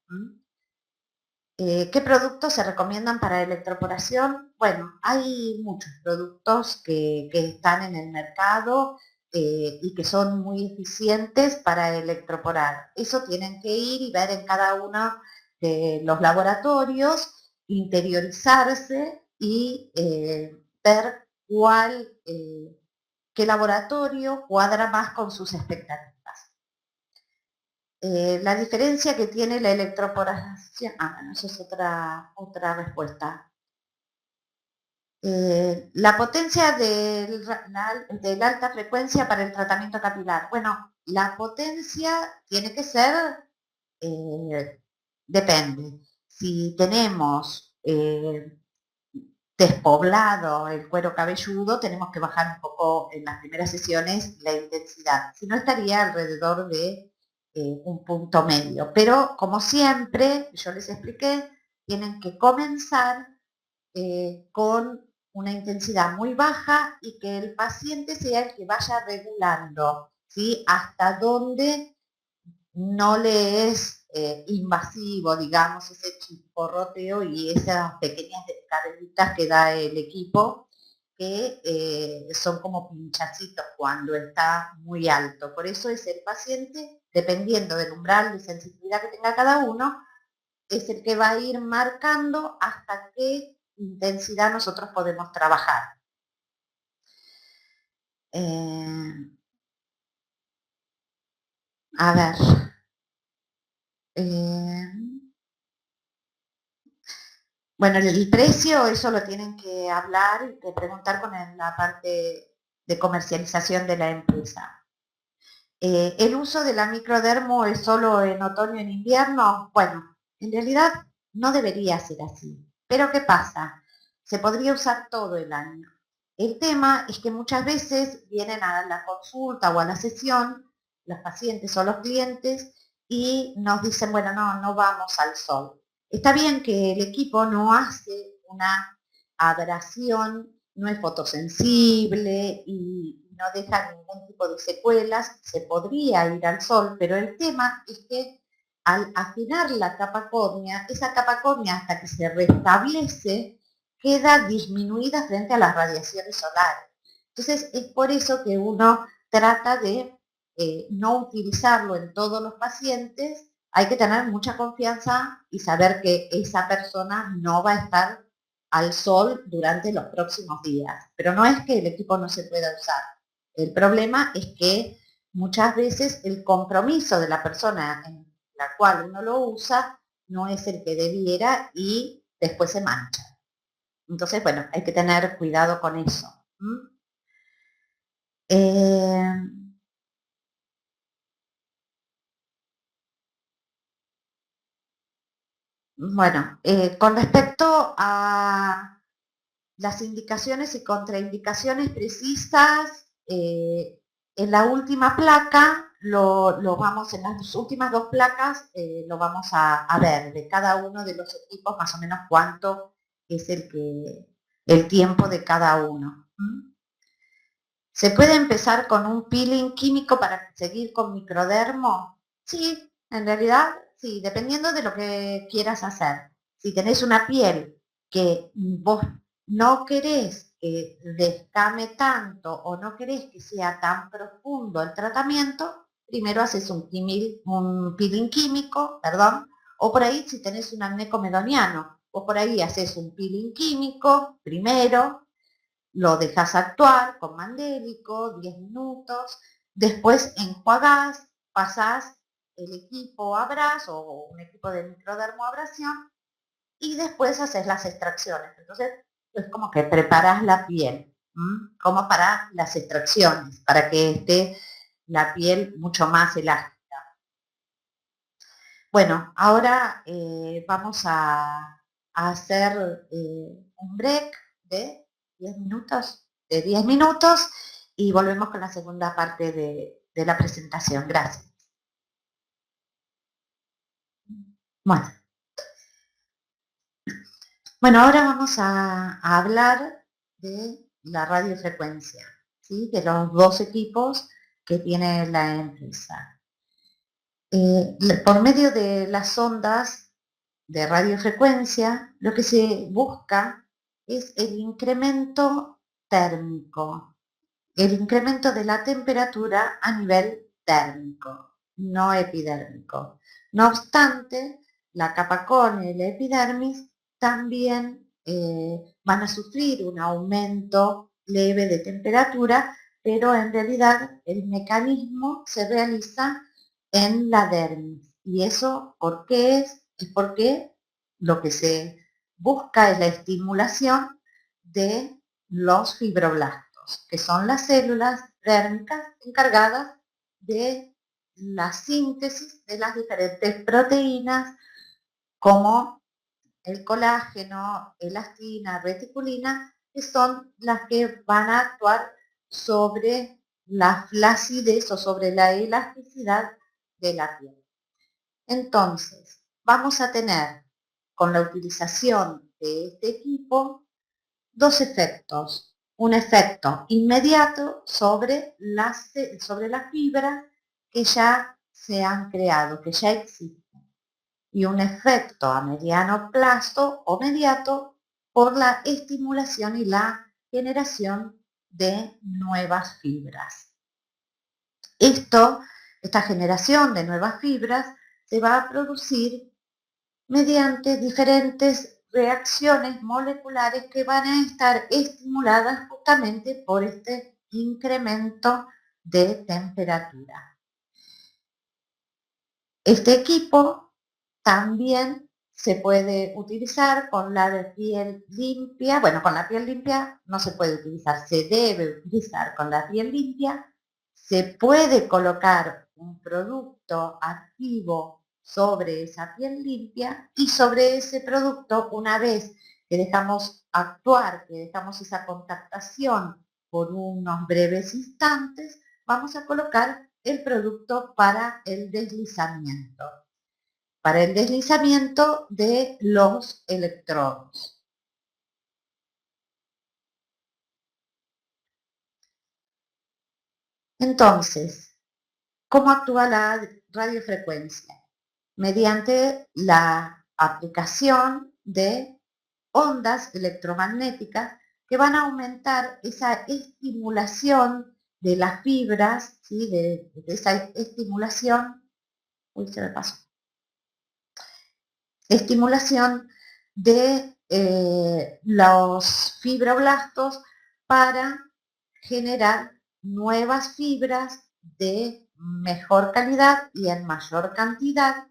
¿Qué productos se recomiendan para electroporación? Bueno, hay muchos productos que están en el mercado y que son muy eficientes para electroporar. Eso tienen que ir y ver en cada uno de los laboratorios, interiorizarse y ver qué laboratorio cuadra más con sus expectativas. La diferencia que tiene la electroporación, bueno, esa es otra respuesta. La potencia de la alta frecuencia para el tratamiento capilar. Bueno, la potencia tiene que ser, depende. Si tenemos despoblado el cuero cabelludo, tenemos que bajar un poco en las primeras sesiones la intensidad. Si no, estaría alrededor de un punto medio. Pero como siempre, yo les expliqué, tienen que comenzar con una intensidad muy baja y que el paciente sea el que vaya regulando, ¿sí? Hasta dónde no le es invasivo, digamos, ese chisporroteo y esas pequeñas descarguitas que da el equipo, que son como pinchacitos cuando está muy alto. Por eso es el paciente, dependiendo del umbral de sensibilidad que tenga cada uno, es el que va a ir marcando hasta qué intensidad nosotros podemos trabajar. A ver. Bueno, el precio, eso lo tienen que hablar y que preguntar con la parte de comercialización de la empresa. ¿El uso de la microdermo es solo en otoño y en invierno? Bueno, en realidad no debería ser así. Pero ¿qué pasa? Se podría usar todo el año. El tema es que muchas veces vienen a la consulta o a la sesión los pacientes o los clientes y nos dicen, bueno, no vamos al sol. Está bien que el equipo no hace una abrasión, no es fotosensible y no deja ningún tipo de secuelas, se podría ir al sol, pero el tema es que al afinar la capa córnea, esa capa córnea hasta que se restablece, queda disminuida frente a las radiaciones solares. Entonces es por eso que uno trata de no utilizarlo en todos los pacientes, hay que tener mucha confianza y saber que esa persona no va a estar al sol durante los próximos días. Pero no es que el equipo no se pueda usar. El problema es que muchas veces el compromiso de la persona en la cual uno lo usa no es el que debiera y después se mancha. Entonces, bueno, hay que tener cuidado con eso. Bueno, con respecto a las indicaciones y contraindicaciones precisas, en la última placa, lo vamos, en las últimas dos placas, lo vamos a ver de cada uno de los equipos, más o menos cuánto es el tiempo de cada uno. ¿Se puede empezar con un peeling químico para seguir con microdermo? Sí, en realidad sí, dependiendo de lo que quieras hacer. Si tenés una piel que vos no querés que descame tanto o no querés que sea tan profundo el tratamiento, primero haces un peeling químico, perdón, o por ahí si tenés un acné comedoniano, o por ahí haces un peeling químico primero, lo dejas actuar con mandélico, 10 minutos, después enjuagás, pasás el equipo Abras o un equipo de microdermoabrasión y después haces las extracciones. Entonces, es como que preparas la piel, como para las extracciones, para que esté la piel mucho más elástica. Bueno, ahora vamos a hacer un break de 10 minutos, y volvemos con la segunda parte de la presentación. Gracias. Bueno, ahora vamos a hablar de la radiofrecuencia, ¿sí? De los dos equipos que tiene la empresa. Por medio de las ondas de radiofrecuencia, lo que se busca es el incremento térmico, el incremento de la temperatura a nivel térmico, no epidérmico. No obstante, la capa córnea y la epidermis también van a sufrir un aumento leve de temperatura, pero en realidad el mecanismo se realiza en la dermis. ¿Y eso por qué es? Es porque lo que se busca es la estimulación de los fibroblastos, que son las células dérmicas encargadas de la síntesis de las diferentes proteínas como el colágeno, elastina, reticulina, que son las que van a actuar sobre la flacidez o sobre la elasticidad de la piel. Entonces, vamos a tener con la utilización de este equipo dos efectos. Un efecto inmediato sobre las fibras que ya se han creado, que ya existen. Y un efecto a mediano plazo o mediato por la estimulación y la generación de nuevas fibras. Esta generación de nuevas fibras se va a producir mediante diferentes reacciones moleculares que van a estar estimuladas justamente por este incremento de temperatura. Este equipo también se puede utilizar con la piel limpia. Bueno, con la piel limpia no se puede utilizar, se debe utilizar con la piel limpia. Se puede colocar un producto activo sobre esa piel limpia y sobre ese producto, una vez que dejamos actuar, que dejamos esa contactación por unos breves instantes, vamos a colocar el producto para el deslizamiento de los electrodos. Entonces, ¿cómo actúa la radiofrecuencia? Mediante la aplicación de ondas electromagnéticas que van a aumentar esa estimulación de las fibras, ¿sí? de esa estimulación, se me pasó, estimulación de los fibroblastos para generar nuevas fibras de mejor calidad y en mayor cantidad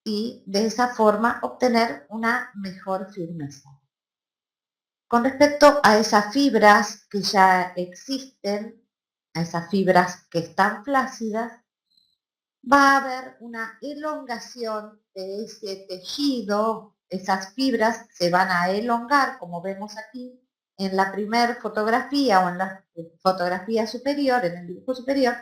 y de esa forma obtener una mejor firmeza. Con respecto a esas fibras que ya existen, a esas fibras que están flácidas, va a haber una elongación de ese tejido, esas fibras se van a elongar, como vemos aquí en la primera fotografía o en la fotografía superior, en el dibujo superior,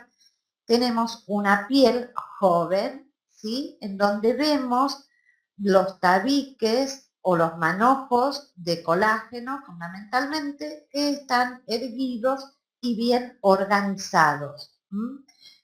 tenemos una piel joven, ¿sí? En donde vemos los tabiques o los manojos de colágeno, fundamentalmente, que están erguidos y bien organizados.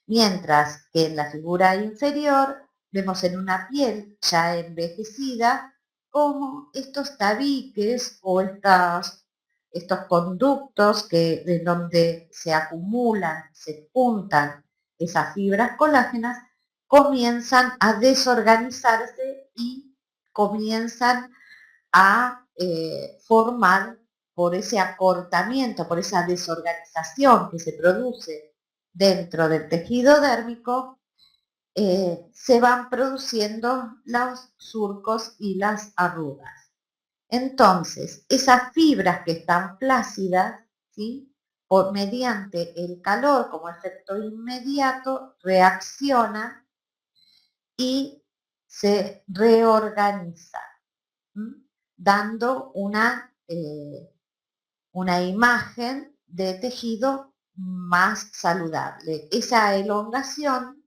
Mientras que en la figura inferior vemos en una piel ya envejecida cómo estos tabiques o estos conductos en donde se acumulan, se juntan esas fibras colágenas, comienzan a desorganizarse y comienzan a formar por ese acortamiento, por esa desorganización que se produce dentro del tejido dérmico, se van produciendo los surcos y las arrugas. Entonces, esas fibras que están flácidas, ¿sí?, mediante el calor como efecto inmediato, reaccionan y se reorganizan, dando una imagen de tejido más saludable. Esa elongación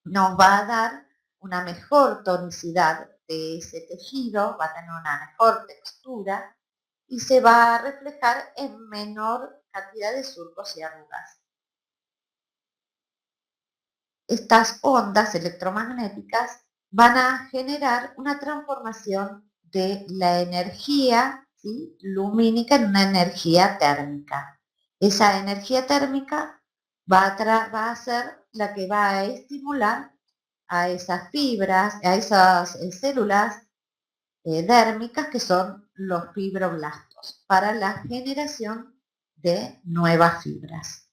nos va a dar una mejor tonicidad de ese tejido, va a tener una mejor textura y se va a reflejar en menor cantidad de surcos y arrugas. Estas ondas electromagnéticas van a generar una transformación de la energía, ¿sí?, lumínica en una energía térmica. Esa energía térmica va a ser la que va a estimular a esas fibras, a esas células dérmicas que son los fibroblastos, para la generación de nuevas fibras.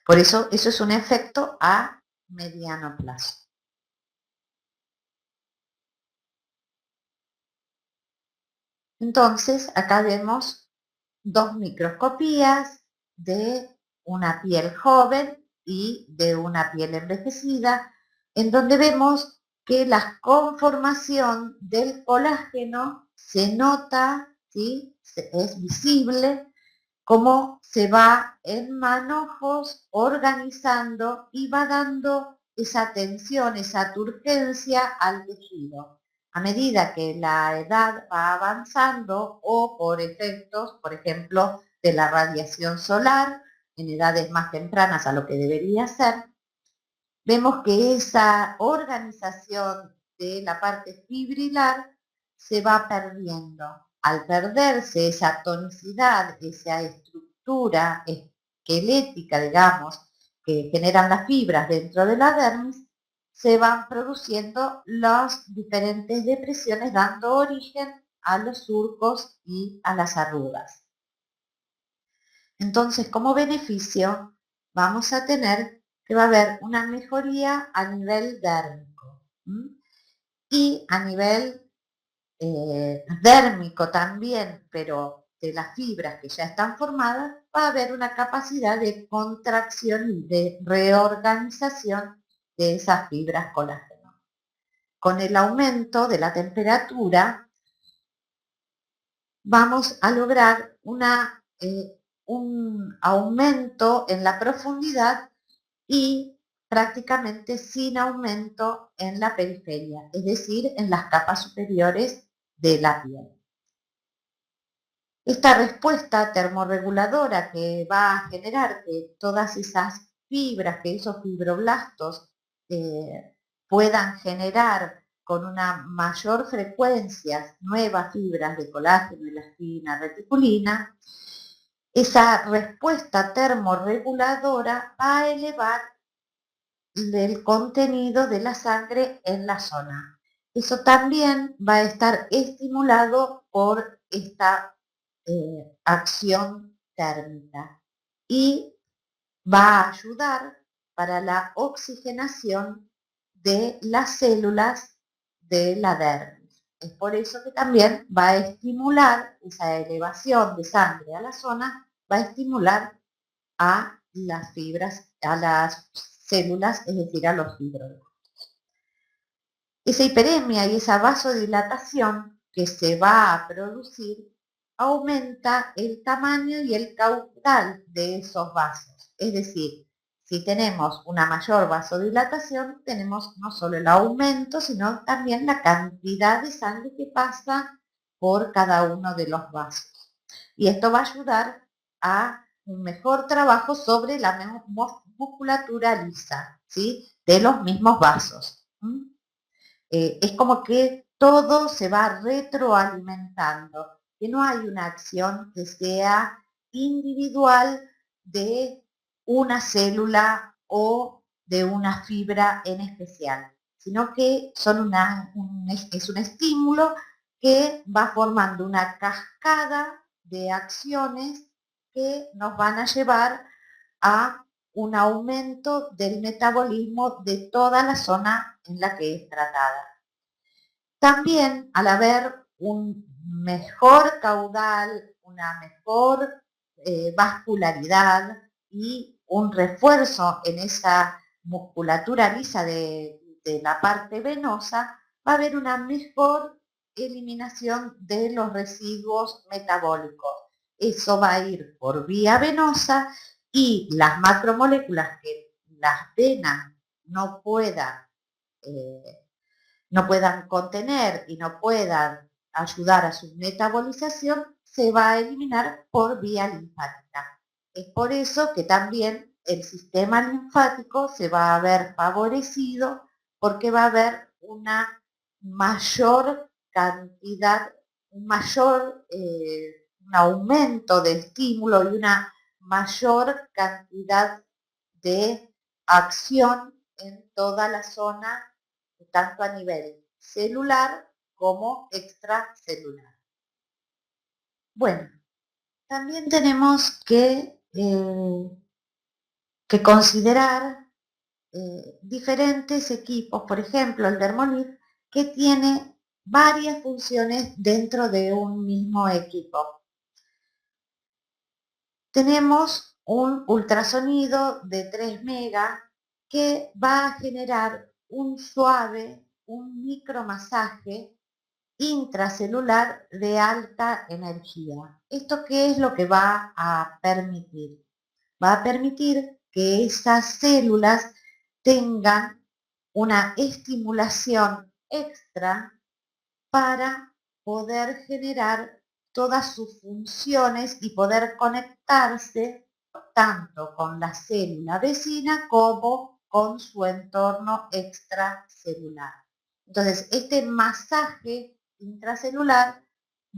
Por eso es un efecto a mediano plazo. Entonces, acá vemos dos microscopías de una piel joven y de una piel envejecida, en donde vemos que la conformación del colágeno se nota, ¿sí?, es visible, cómo se va en manojos organizando y va dando esa tensión, esa turgencia al tejido. A medida que la edad va avanzando o por efectos, por ejemplo, de la radiación solar, en edades más tempranas a lo que debería ser, vemos que esa organización de la parte fibrilar se va perdiendo. Al perderse esa tonicidad, esa estructura esquelética, digamos, que generan las fibras dentro de la dermis, se van produciendo las diferentes depresiones, dando origen a los surcos y a las arrugas. Entonces, como beneficio, vamos a tener que va a haber una mejoría a nivel dérmico. Y a nivel dérmico también, pero de las fibras que ya están formadas, va a haber una capacidad de contracción y de reorganización de esas fibras colágeno. Con el aumento de la temperatura, vamos a lograr un aumento en la profundidad y prácticamente sin aumento en la periferia, es decir, en las capas superiores de la piel. Esta respuesta termorreguladora que va a generar que todas esas fibras, que esos fibroblastos puedan generar con una mayor frecuencia nuevas fibras de colágeno, elastina, reticulina, esa respuesta termorreguladora va a elevar el contenido de la sangre en la zona. Eso también va a estar estimulado por esta acción térmica y va a ayudar para la oxigenación de las células de la dermis. Es por eso que también va a estimular esa elevación de sangre a la zona, va a estimular a las fibras, a las células, es decir, a los fibroblastos. Esa hiperemia y esa vasodilatación que se va a producir aumenta el tamaño y el caudal de esos vasos. Es decir, si tenemos una mayor vasodilatación, tenemos no solo el aumento, sino también la cantidad de sangre que pasa por cada uno de los vasos. Y esto va a ayudar a un mejor trabajo sobre la musculatura lisa, ¿sí?, de los mismos vasos. Es como que todo se va retroalimentando, que no hay una acción que sea individual de una célula o de una fibra en especial, sino que son es un estímulo que va formando una cascada de acciones que nos van a llevar a un aumento del metabolismo de toda la zona en la que es tratada. También, al haber un mejor caudal, una mejor vascularidad y un refuerzo en esa musculatura lisa de la parte venosa, va a haber una mejor eliminación de los residuos metabólicos. Eso va a ir por vía venosa y las macromoléculas que las venas no puedan contener y no puedan ayudar a su metabolización, se va a eliminar por vía linfática. Es por eso que también el sistema linfático se va a ver favorecido porque va a haber una mayor cantidad, un aumento de estímulo y una mayor cantidad de acción en toda la zona, tanto a nivel celular como extracelular. Bueno, también tenemos que considerar diferentes equipos, por ejemplo el Dermolif, que tiene varias funciones dentro de un mismo equipo. Tenemos un ultrasonido de 3 megas que va a generar un suave, un micromasaje intracelular de alta energía. ¿Esto qué es lo que va a permitir? Va a permitir que esas células tengan una estimulación extra para poder generar todas sus funciones y poder conectarse tanto con la célula vecina como con su entorno extracelular. Entonces, este masaje intracelular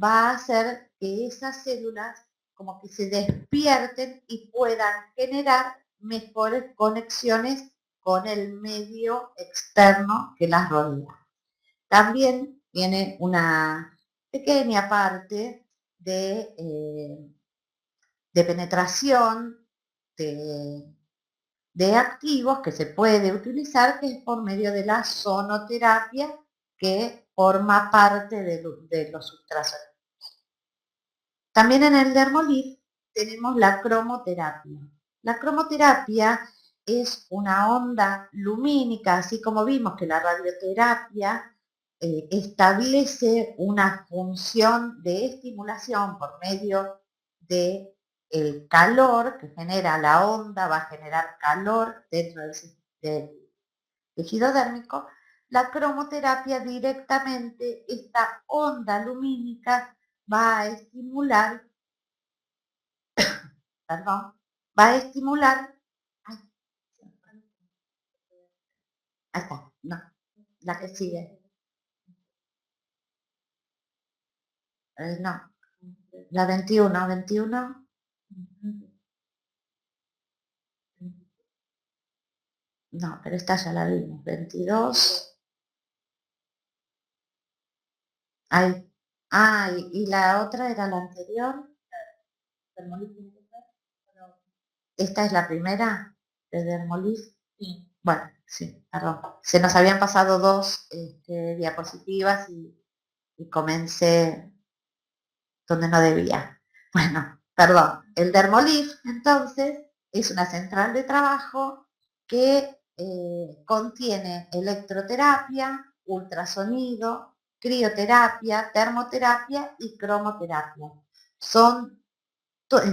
va a hacer que esas células como que se despierten y puedan generar mejores conexiones con el medio externo que las rodea. También tiene una pequeña parte de penetración de activos que se puede utilizar, que es por medio de la sonoterapia, que forma parte de los ultrasonidos. También en el Dermolif tenemos la cromoterapia. La cromoterapia es una onda lumínica, así como vimos que la radioterapia establece una función de estimulación por medio de el calor que genera la onda, va a generar calor dentro del tejido dérmico. La cromoterapia directamente, esta onda lumínica va a estimular, perdón, va a estimular, ay, ahí está, no, la que sigue, no, la 21, 21, no, pero esta ya la vimos, 22, ahí, y la otra era la anterior, esta es la primera de Dermolif. Sí. Bueno, sí, perdón. Se nos habían pasado dos diapositivas y comencé donde no debía. Bueno, perdón. El Dermolif, entonces, es una central de trabajo que contiene electroterapia, ultrasonido, crioterapia, termoterapia y cromoterapia.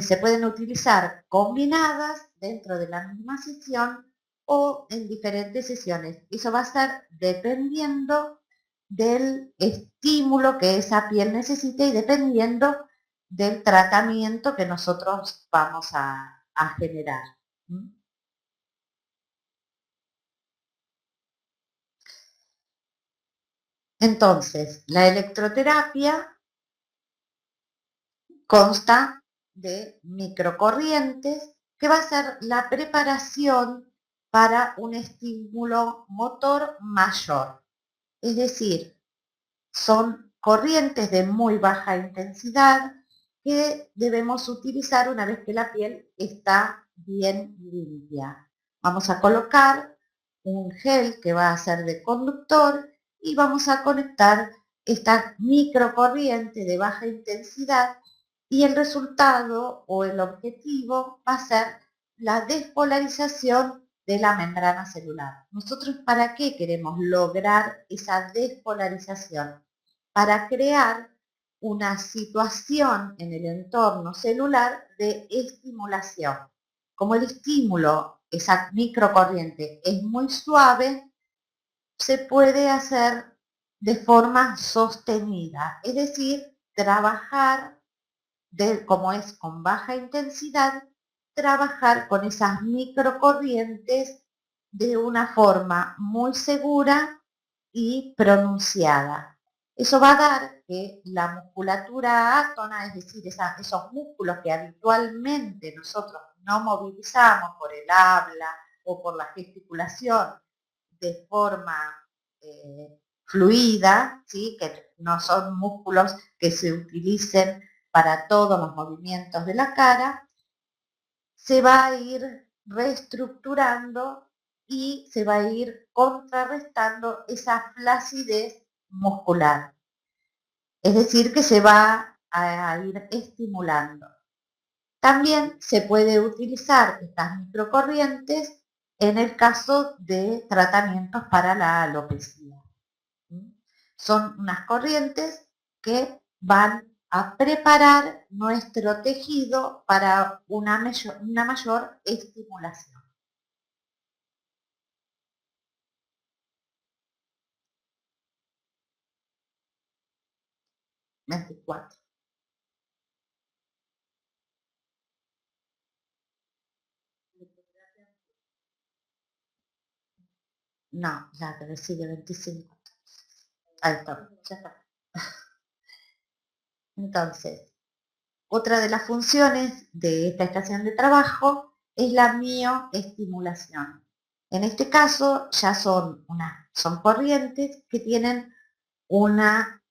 Se pueden utilizar combinadas dentro de la misma sesión o en diferentes sesiones. Eso va a estar dependiendo del estímulo que esa piel necesite y dependiendo del tratamiento que nosotros vamos a generar. Entonces, la electroterapia consta de microcorrientes que va a ser la preparación para un estímulo motor mayor. Es decir, son corrientes de muy baja intensidad que debemos utilizar una vez que la piel está bien limpia. Vamos a colocar un gel que va a ser de conductor y vamos a conectar esta microcorriente de baja intensidad y el resultado o el objetivo va a ser la despolarización de la membrana celular. ¿Nosotros para qué queremos lograr esa despolarización? Para crear una situación en el entorno celular de estimulación. Como el estímulo, esa microcorriente, es muy suave, se puede hacer de forma sostenida, es decir, trabajar como es con baja intensidad, trabajar con esas microcorrientes de una forma muy segura y pronunciada. Eso va a dar que la musculatura átona, es decir, esos músculos que habitualmente nosotros no movilizamos por el habla o por la gesticulación de forma fluida, ¿sí? Que no son músculos que se utilicen para todos los movimientos de la cara, se va a ir reestructurando y se va a ir contrarrestando esa flacidez muscular. Es decir, que se va a ir estimulando. También se puede utilizar estas microcorrientes en el caso de tratamientos para la alopecia. Son unas corrientes que van a preparar nuestro tejido para una mayor estimulación. 24. No, la que sigue 25. Ahí está, ya está. Entonces, otra de las funciones de esta estación de trabajo es la mioestimulación. En este caso ya son corrientes que tienen una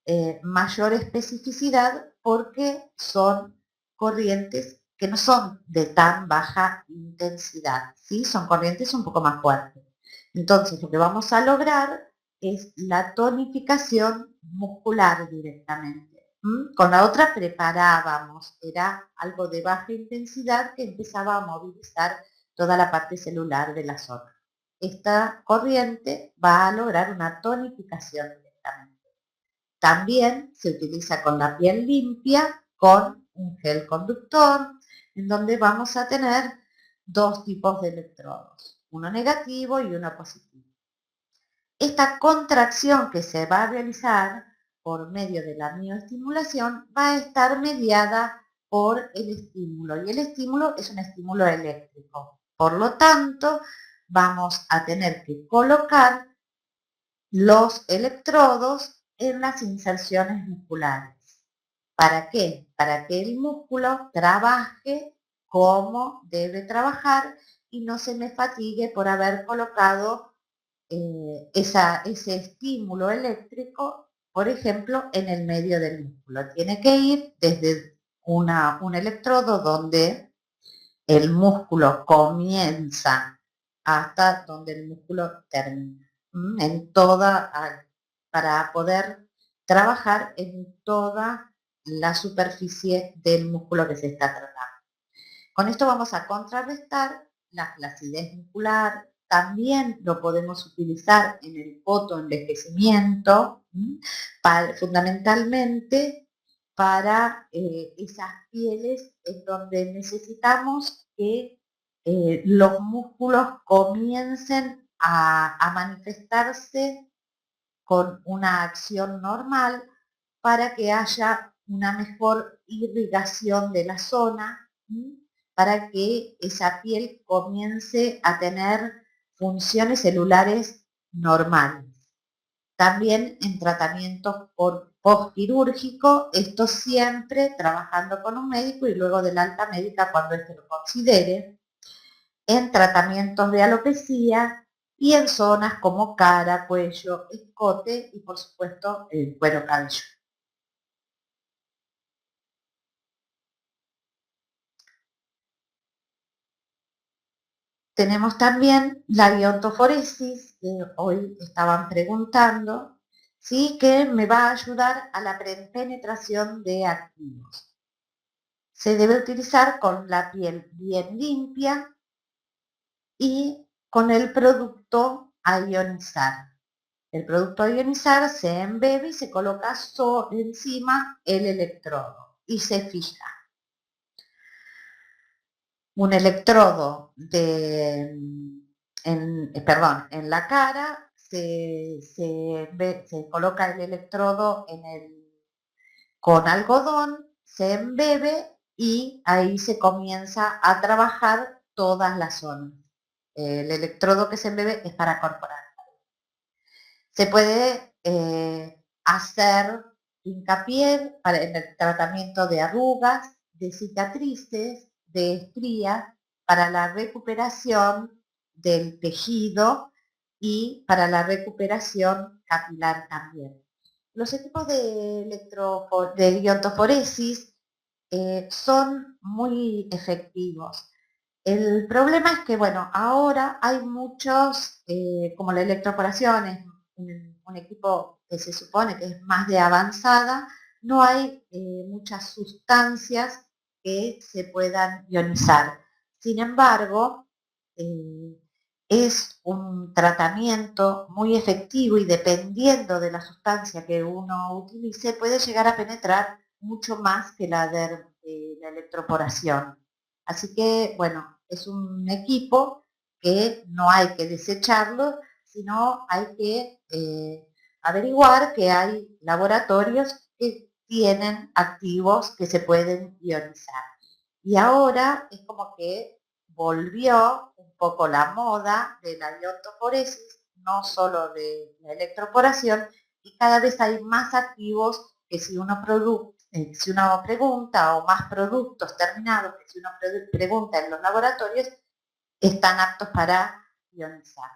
mayor especificidad porque son corrientes que no son de tan baja intensidad, ¿sí? Son corrientes un poco más fuertes. Entonces lo que vamos a lograr es la tonificación muscular directamente. Con la otra preparábamos, era algo de baja intensidad que empezaba a movilizar toda la parte celular de la zona. Esta corriente va a lograr una tonificación directamente. También se utiliza con la piel limpia, con un gel conductor, en donde vamos a tener dos tipos de electrodos, uno negativo y uno positivo. Esta contracción que se va a realizar por medio de la mioestimulación va a estar mediada por el estímulo, y el estímulo es un estímulo eléctrico. Por lo tanto, vamos a tener que colocar los electrodos en las inserciones musculares. ¿Para qué? Para que el músculo trabaje como debe trabajar y no se me fatigue por haber colocado ese estímulo eléctrico, por ejemplo, en el medio del músculo. Tiene que ir desde un electrodo donde el músculo comienza hasta donde el músculo termina. Para poder trabajar en toda la superficie del músculo que se está tratando. Con esto vamos a contrarrestar la flacidez muscular. También lo podemos utilizar en el fotoenvejecimiento, fundamentalmente para esas pieles en donde necesitamos que los músculos comiencen a manifestarse con una acción normal para que haya una mejor irrigación de la zona, para que esa piel comience a tener funciones celulares normales. También en tratamientos postquirúrgico, esto siempre trabajando con un médico y luego del alta médica cuando éste lo considere, en tratamientos de alopecia y en zonas como cara, cuello, escote y por supuesto el cuero cabelludo. Tenemos también la iontoforesis, que hoy estaban preguntando, ¿sí? Que me va a ayudar a la penetración de activos. Se debe utilizar con la piel bien limpia y con el producto a ionizar. El producto a ionizar se embebe y se coloca encima el electrodo y se fija. Un electrodo en la cara, se coloca el electrodo con algodón, se embebe y ahí se comienza a trabajar todas las zonas. El electrodo que se embebe es para corporal. Se puede hacer hincapié en el tratamiento de arrugas, de cicatrices, de estrías, para la recuperación del tejido y para la recuperación capilar también. Los equipos de iontoforesis son muy efectivos. El problema es que, bueno, ahora hay muchos, como la electroporación es un equipo que se supone que es más de avanzada, no hay muchas sustancias que se puedan ionizar. Sin embargo, eh, es un tratamiento muy efectivo y dependiendo de la sustancia que uno utilice, puede llegar a penetrar mucho más que la de la electroporación. Así que, bueno, es un equipo que no hay que desecharlo, sino hay que averiguar que hay laboratorios que tienen activos que se pueden ionizar. Y ahora es como que volvió un poco la moda de la iontoforesis, no solo de la electroporación, y cada vez hay más activos que si uno pregunta, o más productos terminados que si uno pregunta en los laboratorios, están aptos para ionizar.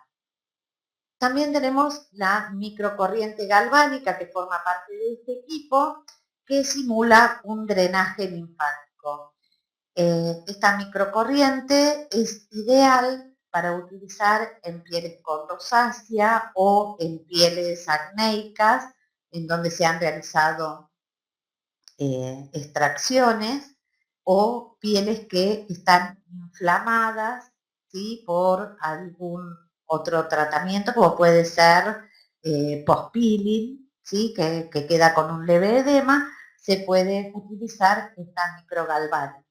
También tenemos la microcorriente galvánica que forma parte de este equipo, que simula un drenaje linfático. Esta microcorriente es ideal para utilizar en pieles con rosácea o en pieles acnéicas, en donde se han realizado extracciones, o pieles que están inflamadas, ¿sí? Por algún otro tratamiento, como puede ser post-peeling, ¿sí? Que queda con un leve edema, se puede utilizar esta microgalvánica.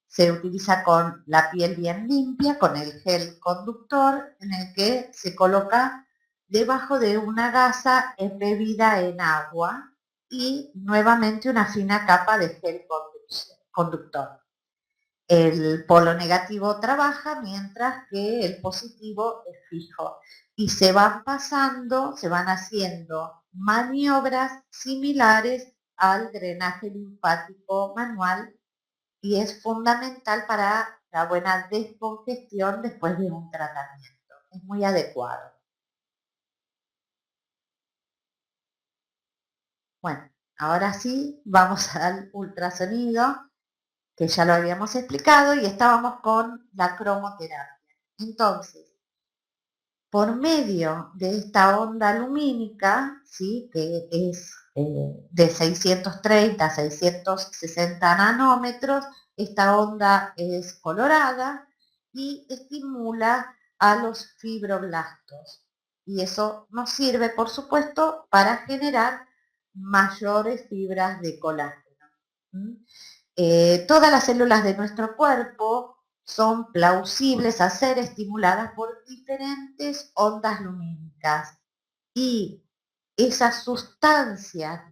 Se utiliza con la piel bien limpia, con el gel conductor, en el que se coloca debajo de una gasa embebida en agua y nuevamente una fina capa de gel conductor. El polo negativo trabaja mientras que el positivo es fijo y se van haciendo maniobras similares al drenaje linfático manual y es fundamental para la buena descongestión después de un tratamiento. Es muy adecuado. Bueno, ahora sí, vamos al ultrasonido, que ya lo habíamos explicado, y estábamos con la cromoterapia. Entonces, por medio de esta onda lumínica, ¿sí? Que es de 630 a 660 nanómetros, esta onda es colorada y estimula a los fibroblastos. Y eso nos sirve, por supuesto, para generar mayores fibras de colágeno. Todas las células de nuestro cuerpo son plausibles a ser estimuladas por diferentes ondas lumínicas y esas sustancias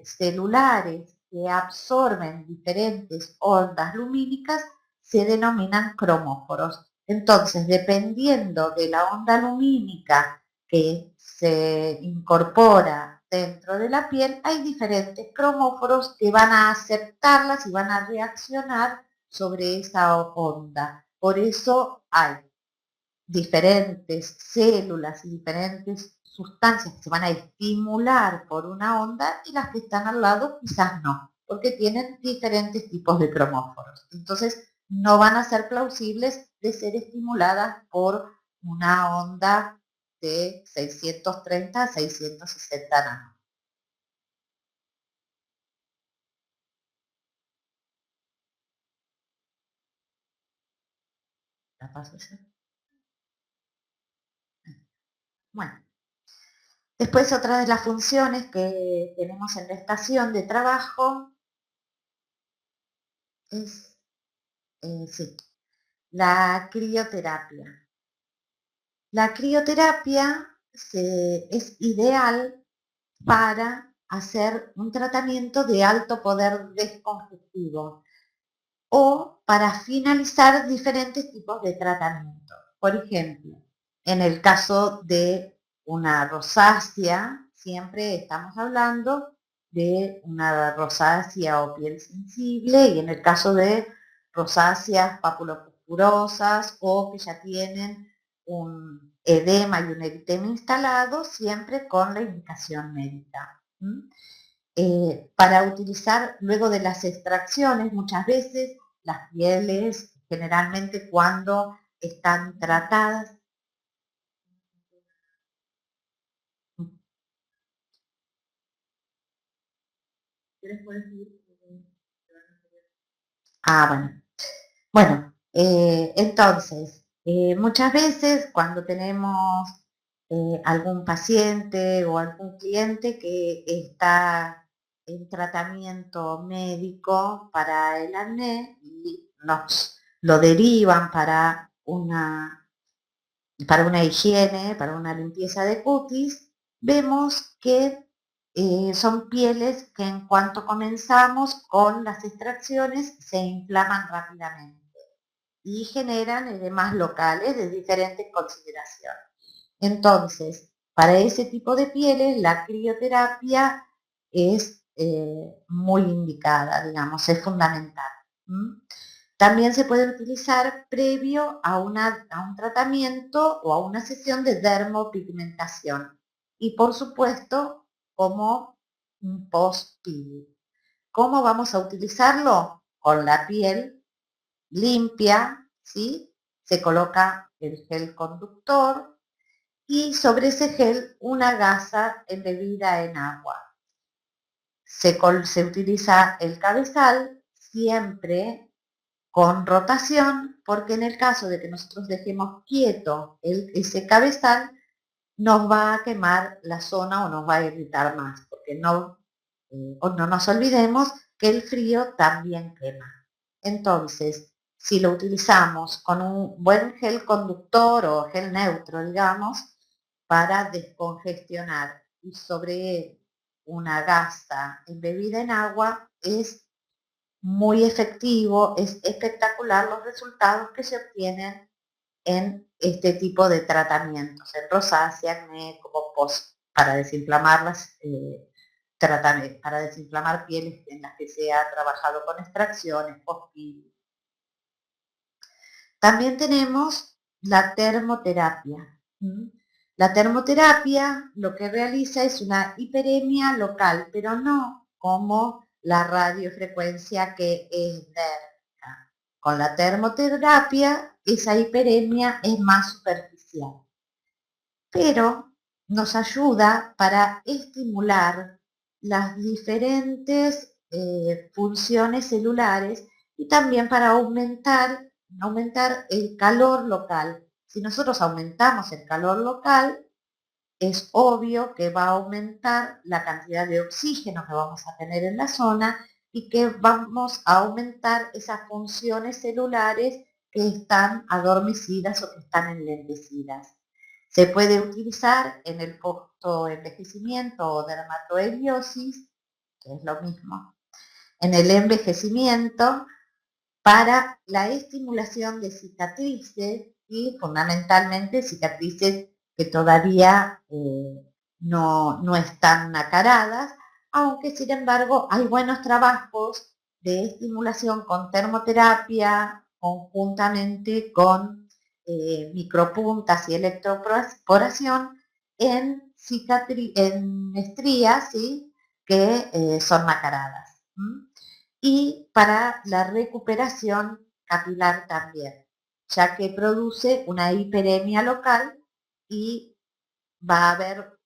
celulares que absorben diferentes ondas lumínicas se denominan cromóforos. Entonces, dependiendo de la onda lumínica que se incorpora dentro de la piel, hay diferentes cromóforos que van a aceptarlas y van a reaccionar sobre esa onda. Por eso hay diferentes células y diferentes sustancias que se van a estimular por una onda y las que están al lado quizás no, porque tienen diferentes tipos de cromóforos. Entonces no van a ser plausibles de ser estimuladas por una onda de 630 a 660 nanos. ¿La paso yo? Bueno, después otra de las funciones que tenemos en la estación de trabajo es, sí, la crioterapia. La crioterapia es ideal para hacer un tratamiento de alto poder descongestivo o para finalizar diferentes tipos de tratamiento. Por ejemplo, en el caso de una rosácea, siempre estamos hablando de una rosácea o piel sensible, y en el caso de rosáceas papulopurpurosas o que ya tienen un edema y un eritema instalado, siempre con la indicación médica. Para utilizar luego de las extracciones, muchas veces las pieles, generalmente cuando están tratadas. Ah, bueno. Bueno, entonces, muchas veces cuando tenemos algún paciente o algún cliente que está en tratamiento médico para el acné y nos lo derivan para una higiene, para una limpieza de cutis, vemos que son pieles que en cuanto comenzamos con las extracciones se inflaman rápidamente y generan edemas locales de diferentes consideraciones. Entonces, para ese tipo de pieles, la crioterapia es muy indicada, digamos, es fundamental. También se puede utilizar previo a un tratamiento o a una sesión de dermopigmentación. Y por supuesto, como un post-pil. ¿Cómo vamos a utilizarlo? Con la piel limpia, ¿sí? Se coloca el gel conductor y sobre ese gel una gasa embebida en agua. Se utiliza el cabezal siempre con rotación, porque en el caso de que nosotros dejemos quieto ese cabezal, nos va a quemar la zona o nos va a irritar más, porque no nos olvidemos que el frío también quema. Entonces, si lo utilizamos con un buen gel conductor o gel neutro, digamos, para descongestionar y sobre una gasa embebida en agua, es muy efectivo, es espectacular los resultados que se obtienen en este tipo de tratamientos, en rosácea, acné, como post, para desinflamar para desinflamar pieles en las que se ha trabajado con extracciones, post. También tenemos la termoterapia. La termoterapia lo que realiza es una hiperemia local, pero no como la radiofrecuencia que es térmica. Con la termoterapia, esa hiperemia es más superficial, pero nos ayuda para estimular las diferentes funciones celulares y también para aumentar el calor local. Si nosotros aumentamos el calor local, es obvio que va a aumentar la cantidad de oxígeno que vamos a tener en la zona y que vamos a aumentar esas funciones celulares que están adormecidas o que están enlentecidas. Se puede utilizar en el post-envejecimiento o dermatoebiosis, que es lo mismo, en el envejecimiento para la estimulación de cicatrices y fundamentalmente cicatrices que todavía no están nacaradas, aunque sin embargo hay buenos trabajos de estimulación con termoterapia conjuntamente con micropuntas y electroporación en estrías, ¿sí?, que son nacaradas. Y para la recuperación capilar también, ya que produce una hiperemia local y va a haber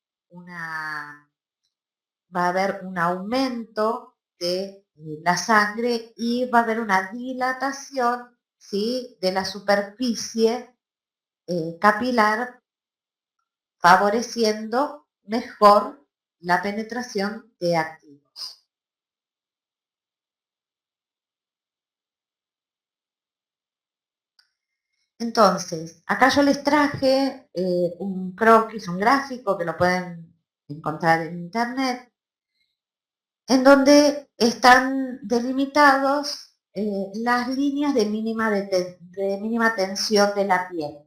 un aumento de la sangre y va a haber una dilatación, ¿sí?, de la superficie capilar, favoreciendo mejor la penetración de activos. Entonces, acá yo les traje un croquis, un gráfico que lo pueden encontrar en internet, en donde están delimitados las líneas de mínima tensión de la piel.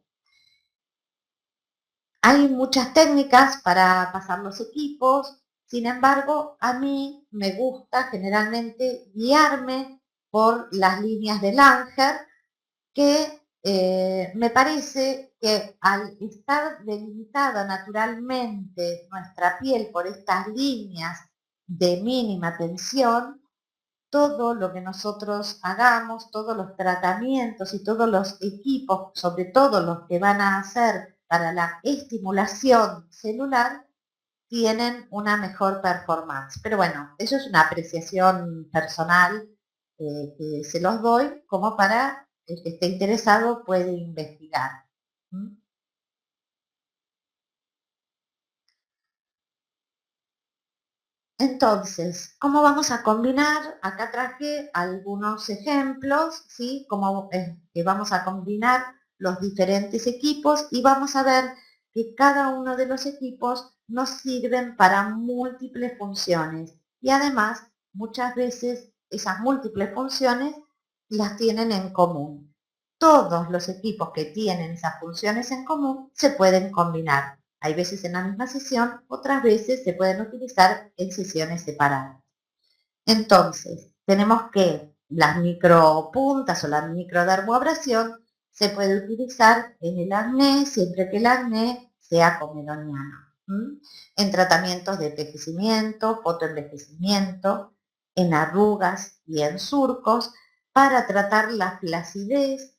Hay muchas técnicas para pasar los equipos, sin embargo, a mí me gusta generalmente guiarme por las líneas de Langer, que me parece que al estar delimitada naturalmente nuestra piel por estas líneas de mínima tensión, todo lo que nosotros hagamos, todos los tratamientos y todos los equipos, sobre todo los que van a hacer para la estimulación celular, tienen una mejor performance. Pero bueno, eso es una apreciación personal que se los doy como para el que esté interesado puede investigar. ¿Mm? Entonces, ¿cómo vamos a combinar? Acá traje algunos ejemplos, ¿sí? Cómo que vamos a combinar los diferentes equipos y vamos a ver que cada uno de los equipos nos sirven para múltiples funciones y además muchas veces esas múltiples funciones las tienen en común. Todos los equipos que tienen esas funciones en común se pueden combinar. Hay veces en la misma sesión, otras veces se pueden utilizar en sesiones separadas. Entonces, tenemos que las micropuntas o la microdermoabrasión se puede utilizar en el acné siempre que el acné sea comedoniano. En tratamientos de envejecimiento, fotoenvejecimiento, en arrugas y en surcos, para tratar la flacidez,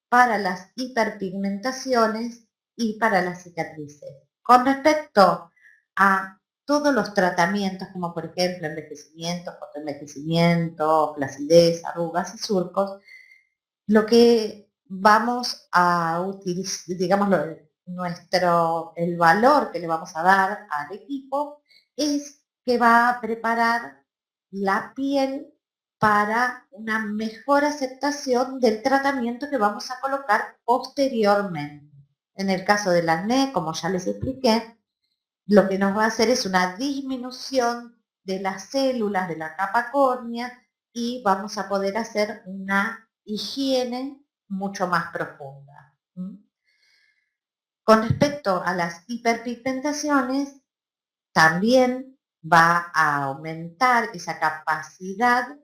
para las hiperpigmentaciones y para las cicatrices. Con respecto a todos los tratamientos, como por ejemplo envejecimiento, fotoenvejecimiento, flacidez, arrugas y surcos, lo que vamos a utilizar, digamos, el valor que le vamos a dar al equipo es que va a preparar la piel para una mejor aceptación del tratamiento que vamos a colocar posteriormente. En el caso del acné, como ya les expliqué, lo que nos va a hacer es una disminución de las células de la capa córnea y vamos a poder hacer una higiene mucho más profunda. Con respecto a las hiperpigmentaciones, también va a aumentar esa capacidad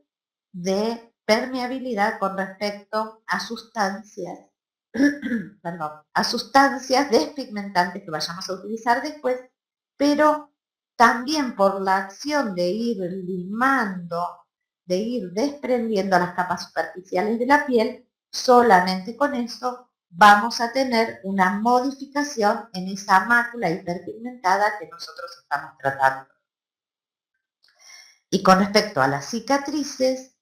de permeabilidad con respecto a sustancias, perdón, a sustancias despigmentantes que vayamos a utilizar después, pero también por la acción de ir limando, de ir desprendiendo las capas superficiales de la piel, solamente con eso vamos a tener una modificación en esa mácula hiperpigmentada que nosotros estamos tratando. Y con respecto a las cicatrices,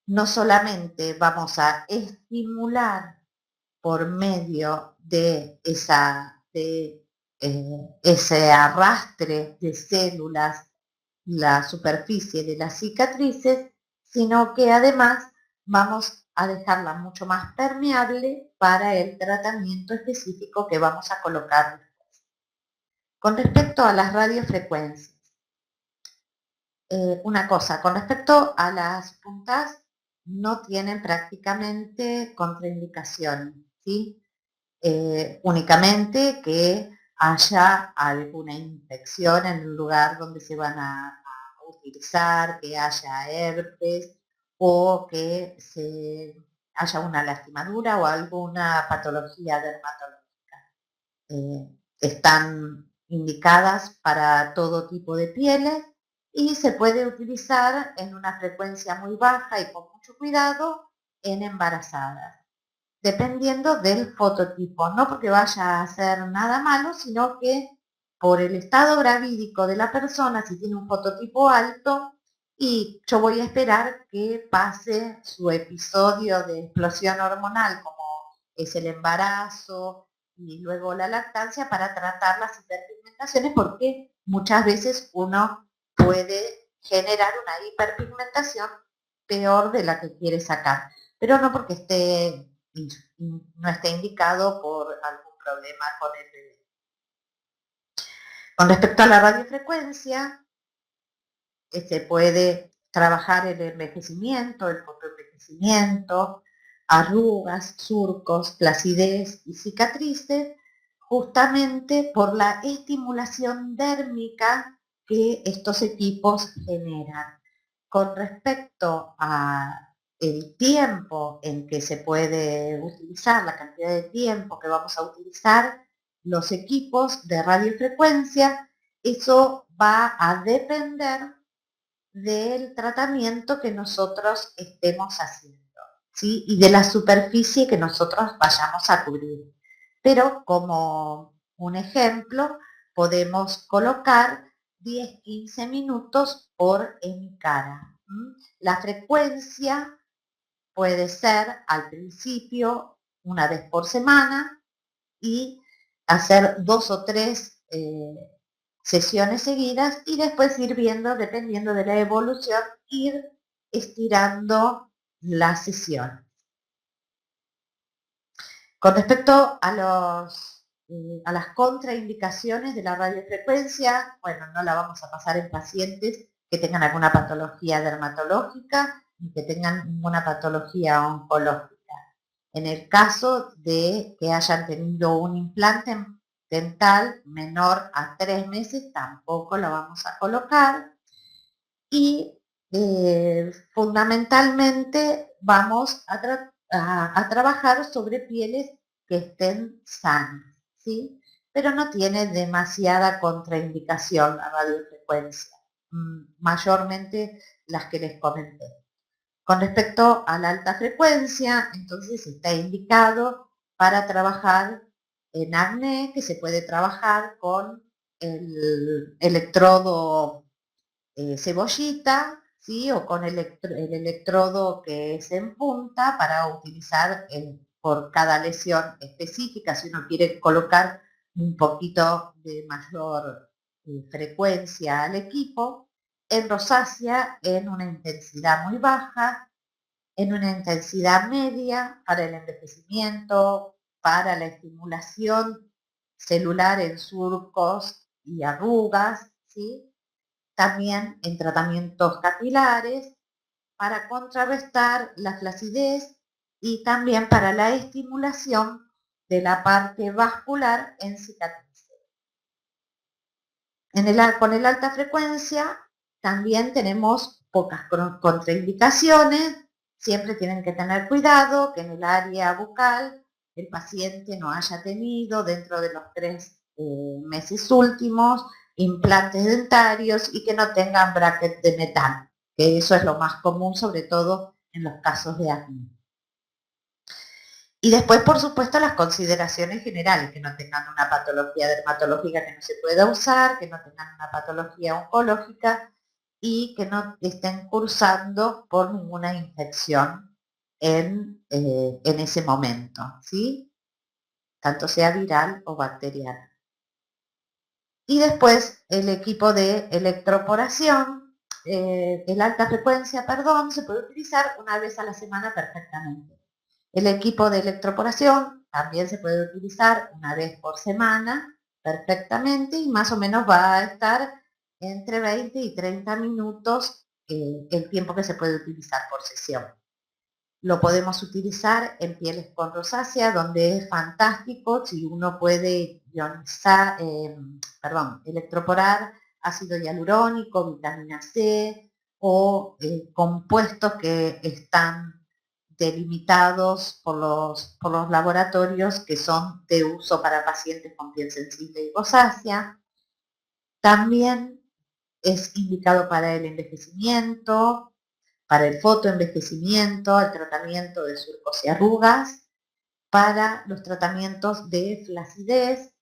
no solamente vamos a estimular por medio de ese arrastre de células la superficie de las cicatrices, sino que además vamos a dejarla mucho más permeable para el tratamiento específico que vamos a colocar después. Con respecto a las radiofrecuencias, una cosa, con respecto a las puntas, no tienen prácticamente contraindicación, ¿sí? Únicamente que haya alguna infección en el lugar donde se van a utilizar, que haya herpes o que haya una lastimadura o alguna patología dermatológica. Están indicadas para todo tipo de pieles y se puede utilizar en una frecuencia muy baja y con mucho cuidado en embarazadas, dependiendo del fototipo, no porque vaya a hacer nada malo, sino que por el estado gravídico de la persona, si tiene un fototipo alto, y yo voy a esperar que pase su episodio de explosión hormonal, como es el embarazo y luego la lactancia, para tratar las hiperpigmentaciones, porque muchas veces uno puede generar una hiperpigmentación peor de la que quiere sacar, pero no porque no esté indicado por algún problema con el bebé. Con respecto a la radiofrecuencia, se puede trabajar el envejecimiento, el fotoenvejecimiento, arrugas, surcos, flacidez y cicatrices, justamente por la estimulación dérmica que estos equipos generan. Con respecto a el tiempo en que se puede utilizar, la cantidad de tiempo que vamos a utilizar los equipos de radiofrecuencia, eso va a depender del tratamiento que nosotros estemos haciendo, ¿sí? Y de la superficie que nosotros vayamos a cubrir. Pero como un ejemplo, podemos colocar 10-15 minutos por cara. La frecuencia puede ser al principio una vez por semana y hacer 2 o 3 sesiones seguidas y después ir viendo, dependiendo de la evolución, ir estirando la sesión. Con respecto a las contraindicaciones de la radiofrecuencia, bueno, no la vamos a pasar en pacientes que tengan alguna patología dermatológica ni que tengan ninguna patología oncológica. En el caso de que hayan tenido un implante dental menor a 3 meses, tampoco la vamos a colocar. Y fundamentalmente vamos a trabajar sobre pieles que estén sanas, ¿sí? Pero no tiene demasiada contraindicación la radiofrecuencia, mayormente las que les comenté. Con respecto a la alta frecuencia, entonces está indicado para trabajar en acné, que se puede trabajar con el electrodo cebollita, ¿sí? O con el electrodo que es en punta para utilizar por cada lesión específica, si uno quiere colocar un poquito de mayor frecuencia al equipo. En rosácea en una intensidad muy baja, en una intensidad media para el envejecimiento, para la estimulación celular en surcos y arrugas, ¿sí? También en tratamientos capilares para contrarrestar la flacidez y también para la estimulación de la parte vascular en cicatrices. Con el alta frecuencia también tenemos pocas contraindicaciones, siempre tienen que tener cuidado que en el área bucal el paciente no haya tenido dentro de los 3 meses últimos implantes dentarios y que no tengan brackets de metal, que eso es lo más común, sobre todo en los casos de acné. Y después, por supuesto, las consideraciones generales, que no tengan una patología dermatológica que no se pueda usar, que no tengan una patología oncológica y que no estén cursando por ninguna infección en ese momento, ¿sí? Tanto sea viral o bacteriana. Y después el equipo de electroporación, el alta frecuencia, perdón, se puede utilizar una vez a la semana perfectamente. El equipo de electroporación también se puede utilizar una vez por semana perfectamente y más o menos va a estar entre 20 y 30 minutos el tiempo que se puede utilizar por sesión. Lo podemos utilizar en pieles con rosácea, donde es fantástico si uno puede electroporar ácido hialurónico, vitamina C o compuestos que están delimitados por los laboratorios que son de uso para pacientes con piel sensible y rosácea. También es indicado para el envejecimiento, para el fotoenvejecimiento, el tratamiento de surcos y arrugas, para los tratamientos de flacidez,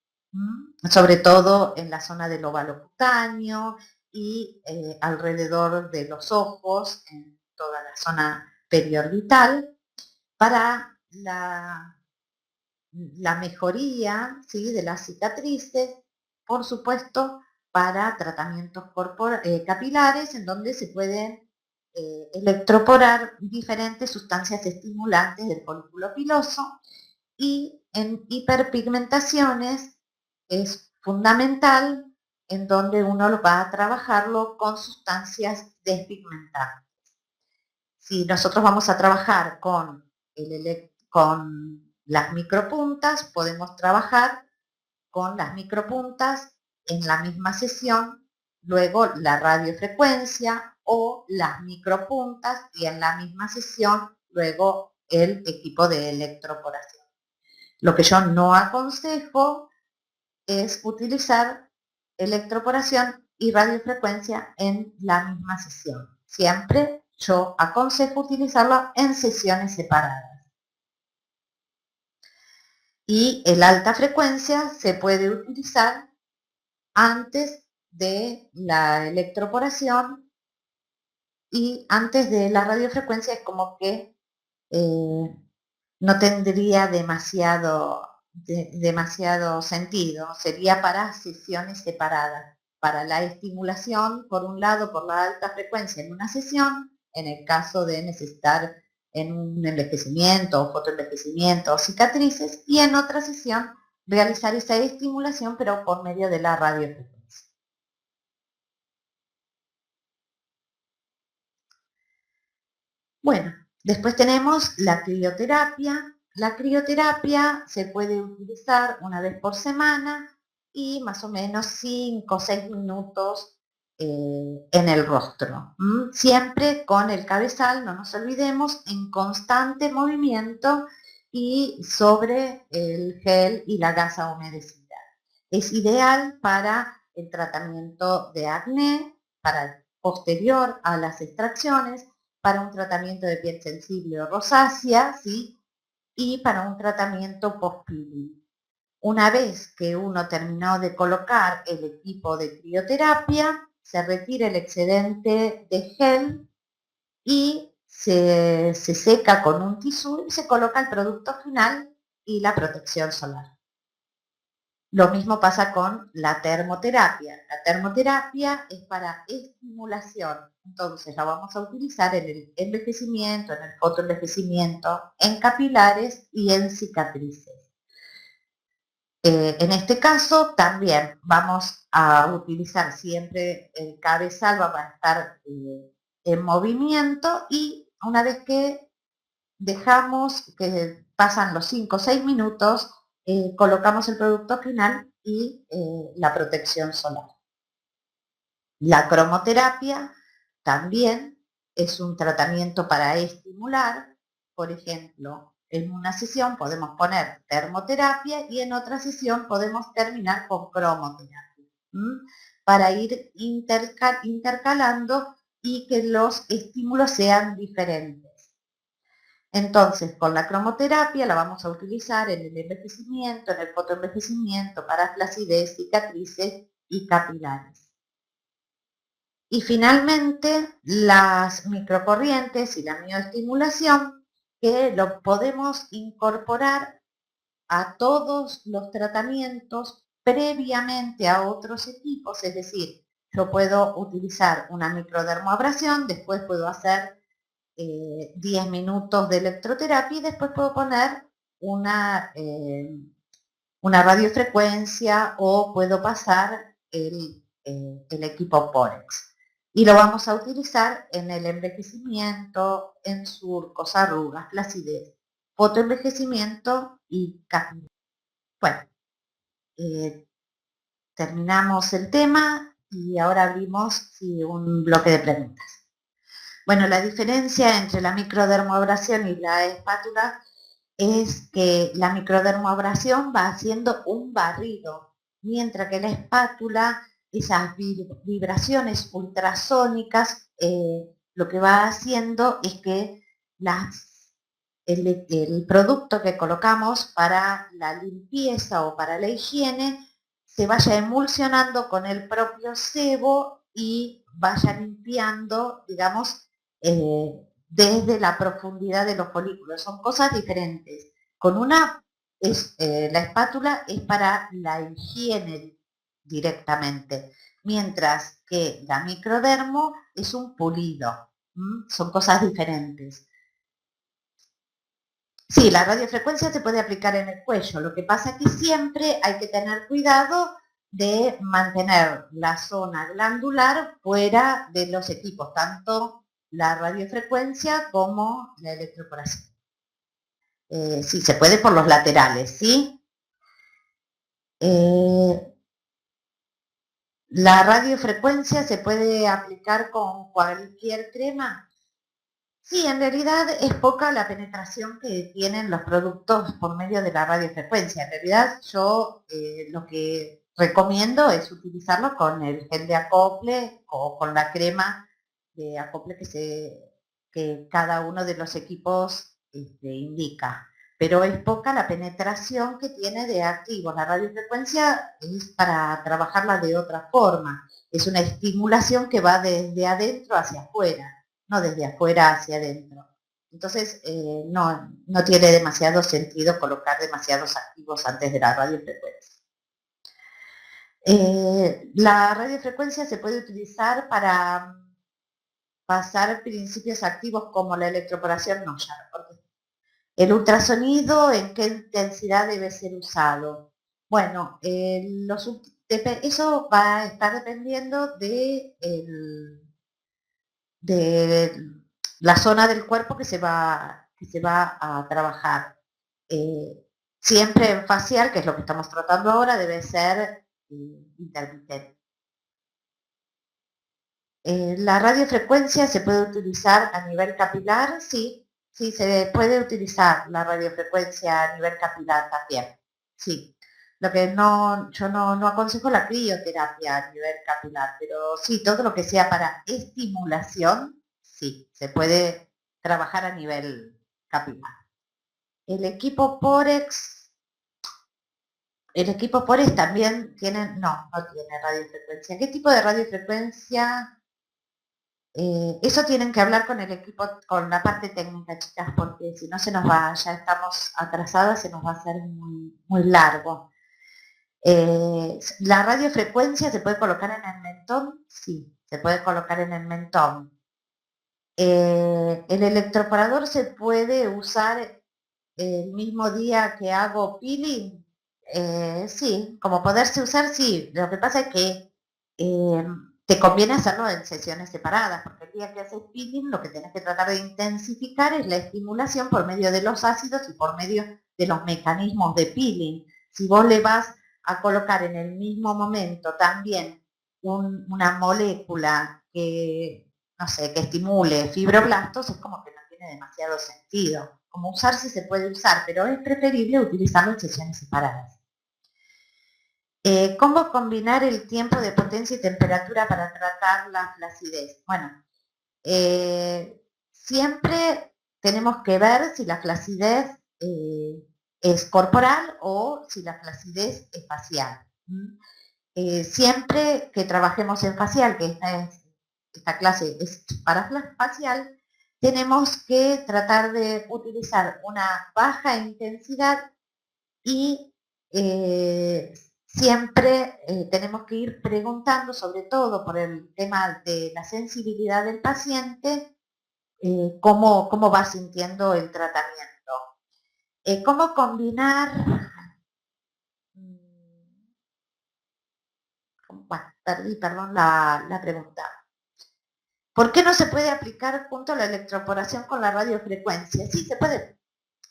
sobre todo en la zona del óvalo cutáneo y alrededor de los ojos, en toda la zona periorbital, para la mejoría, ¿sí?, de las cicatrices, por supuesto, para tratamientos capilares, en donde se pueden electroporar diferentes sustancias estimulantes del folículo piloso, y en hiperpigmentaciones es fundamental, en donde uno va a trabajarlo con sustancias despigmentantes. Si nosotros vamos a trabajar con las micropuntas, podemos trabajar con las micropuntas en la misma sesión, luego la radiofrecuencia, o las micropuntas y en la misma sesión luego el equipo de electroporación. Lo que yo no aconsejo es utilizar electroporación y radiofrecuencia en la misma sesión. Siempre yo aconsejo utilizarlo en sesiones separadas. Y el alta frecuencia se puede utilizar antes de la electroporación, y antes de la radiofrecuencia es como que no tendría demasiado sentido. Sería para sesiones separadas, para la estimulación, por un lado, por la alta frecuencia en una sesión, en el caso de necesitar en un envejecimiento o fotoenvejecimiento o cicatrices, y en otra sesión realizar esa estimulación, pero por medio de la radiofrecuencia. Bueno, después tenemos la crioterapia. La crioterapia se puede utilizar una vez por semana y más o menos 5 o 6 minutos en el rostro. Siempre con el cabezal, no nos olvidemos, en constante movimiento y sobre el gel y la gasa humedecida. Es ideal para el tratamiento de acné, para posterior a las extracciones, para un tratamiento de piel sensible o rosácea, ¿sí?, y para un tratamiento post-peeling. Una vez que uno terminó de colocar el equipo de crioterapia, se retira el excedente de gel y se seca con un tisú y se coloca el producto final y la protección solar. Lo mismo pasa con la termoterapia. La termoterapia es para estimulación, entonces la vamos a utilizar en el envejecimiento, en el fotoenvejecimiento, en capilares y en cicatrices. En este caso también vamos a utilizar siempre el cabezal, va a estar en movimiento, y una vez que dejamos que pasan los 5 o 6 minutos, colocamos el producto final y la protección solar. La cromoterapia también es un tratamiento para estimular. Por ejemplo, en una sesión podemos poner termoterapia y en otra sesión podemos terminar con cromoterapia, para ir intercalando y que los estímulos sean diferentes. Entonces, con la cromoterapia la vamos a utilizar en el envejecimiento, en el fotoenvejecimiento, para flacidez, cicatrices y capilares. Y finalmente, las microcorrientes y la mioestimulación, que lo podemos incorporar a todos los tratamientos previamente a otros equipos. Es decir, yo puedo utilizar una microdermoabrasión, después puedo hacer 10 minutos de electroterapia y después puedo poner una radiofrecuencia, o puedo pasar el equipo Porex. Y lo vamos a utilizar en el envejecimiento, en surcos, arrugas, flacidez, fotoenvejecimiento y capilares. Bueno, terminamos el tema y ahora abrimos un bloque de preguntas. Bueno, la diferencia entre la microdermoabrasión y la espátula es que la microdermoabrasión va haciendo un barrido, mientras que la espátula, esas vibraciones ultrasónicas, lo que va haciendo es que el producto que colocamos para la limpieza o para la higiene se vaya emulsionando con el propio sebo y vaya limpiando, digamos, desde la profundidad de los folículos. Son cosas diferentes. Con una, la espátula es para la higiene directamente, mientras que la microdermo es un pulido. Son cosas diferentes. Sí, la radiofrecuencia se puede aplicar en el cuello. Lo que pasa es que siempre hay que tener cuidado de mantener la zona glandular fuera de los equipos, tanto la radiofrecuencia como la electroporación. Sí, se puede por los laterales, ¿sí? La radiofrecuencia se puede aplicar con cualquier crema. Sí, en realidad es poca la penetración que tienen los productos por medio de la radiofrecuencia. En realidad yo lo que recomiendo es utilizarlo con el gel de acople o con la crema de acople que cada uno de los equipos indica. Pero es poca la penetración que tiene de activos. La radiofrecuencia es para trabajarla de otra forma. Es una estimulación que va desde adentro hacia afuera, no desde afuera hacia adentro. Entonces, no tiene demasiado sentido colocar demasiados activos antes de la radiofrecuencia. La radiofrecuencia se puede utilizar para pasar principios activos como la electroporación, no, ya, porque el ultrasonido, ¿en qué intensidad debe ser usado? Bueno, eso va a estar dependiendo de la zona del cuerpo que se va a trabajar. Siempre en facial, que es lo que estamos tratando ahora, debe ser intermitente. La radiofrecuencia se puede utilizar a nivel capilar, sí, sí, se puede utilizar la radiofrecuencia a nivel capilar también, sí. Lo que yo no aconsejo la crioterapia a nivel capilar, pero sí, todo lo que sea para estimulación, sí, se puede trabajar a nivel capilar. El equipo Porex, también tiene, no tiene radiofrecuencia. ¿Qué tipo de radiofrecuencia? Eso tienen que hablar con el equipo, con la parte técnica, chicas, porque si no se nos va, ya estamos atrasadas, se nos va a hacer muy largo. ¿La radiofrecuencia se puede colocar en el mentón? Sí, se puede colocar en el mentón. ¿El electroporador se puede usar el mismo día que hago peeling? Sí, como poderse usar, sí. Lo que pasa es que te conviene hacerlo en sesiones separadas, porque el día que haces peeling lo que tienes que tratar de intensificar es la estimulación por medio de los ácidos y por medio de los mecanismos de peeling. Si vos le vas a colocar en el mismo momento también una molécula que, no sé, que estimule fibroblastos, es como que no tiene demasiado sentido. Como usarse se puede usar, pero es preferible utilizarlo en sesiones separadas. ¿Cómo combinar el tiempo de potencia y temperatura para tratar la flacidez? Bueno, siempre tenemos que ver si la flacidez es corporal o si la flacidez es facial. Siempre que trabajemos en facial, que esta clase es para facial, tenemos que tratar de utilizar una baja intensidad y siempre tenemos que ir preguntando, sobre todo por el tema de la sensibilidad del paciente, cómo va sintiendo el tratamiento. ¿Cómo combinar? Bueno, perdón la pregunta. ¿Por qué no se puede aplicar junto a la electroporación con la radiofrecuencia? Sí, se puede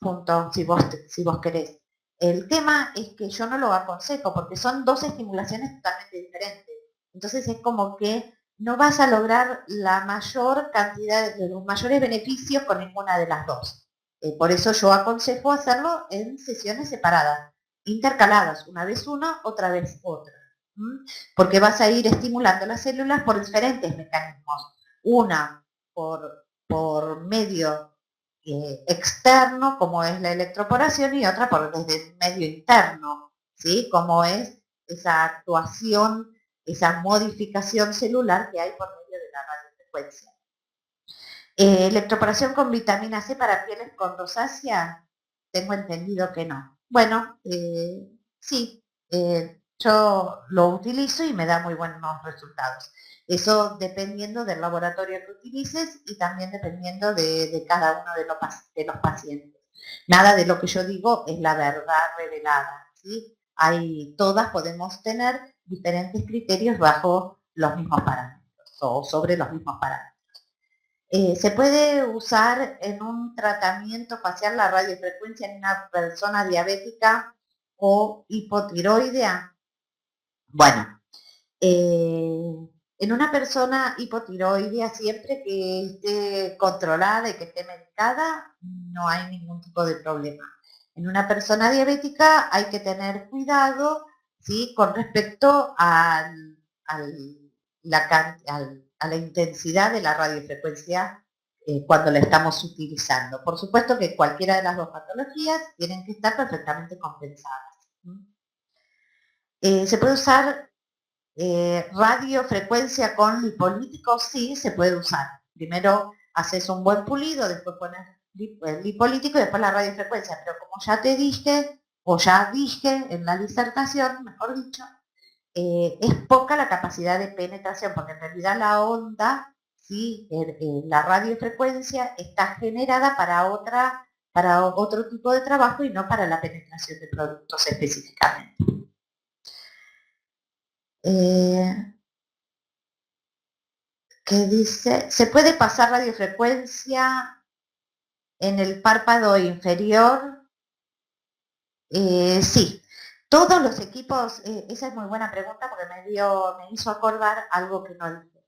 junto, si vos querés. El tema es que yo no lo aconsejo porque son dos estimulaciones totalmente diferentes. Entonces es como que no vas a lograr la mayor cantidad de los mayores beneficios con ninguna de las dos. Por eso yo aconsejo hacerlo en sesiones separadas, intercaladas, una vez una, otra vez otra. Porque vas a ir estimulando las células por diferentes mecanismos. Una por medio externo, como es la electroporación, y otra por desde el medio interno, ¿sí? Como es esa actuación, esa modificación celular que hay por medio de la radiofrecuencia. Electroporación con vitamina C para pieles con rosácea, tengo entendido que no. Bueno, sí, yo lo utilizo y me da muy buenos resultados. Eso dependiendo del laboratorio que utilices y también dependiendo de cada uno de los pacientes. Nada de lo que yo digo es la verdad revelada, ¿sí? Todas podemos tener diferentes criterios bajo los mismos parámetros o sobre los mismos parámetros. Se puede usar en un tratamiento facial la radiofrecuencia en una persona diabética o hipotiroidea. Bueno, en una persona hipotiroidea, siempre que esté controlada y que esté medicada, no hay ningún tipo de problema. En una persona diabética hay que tener cuidado, ¿sí? Con respecto a la intensidad de la radiofrecuencia cuando la estamos utilizando. Por supuesto que cualquiera de las dos patologías tienen que estar perfectamente compensadas. Se puede usar radiofrecuencia con lipolíticos, sí, se puede usar. Primero haces un buen pulido, después pones el lipolítico y después la radiofrecuencia. Pero como ya te dije, o ya dije en la disertación, mejor dicho, es poca la capacidad de penetración, porque en realidad la onda, ¿sí? La radiofrecuencia está generada para otro tipo de trabajo y no para la penetración de productos específicamente. ¿Qué dice? ¿Se puede pasar radiofrecuencia en el párpado inferior? Sí. Todos los equipos, esa es muy buena pregunta porque me hizo acordar algo que no dije.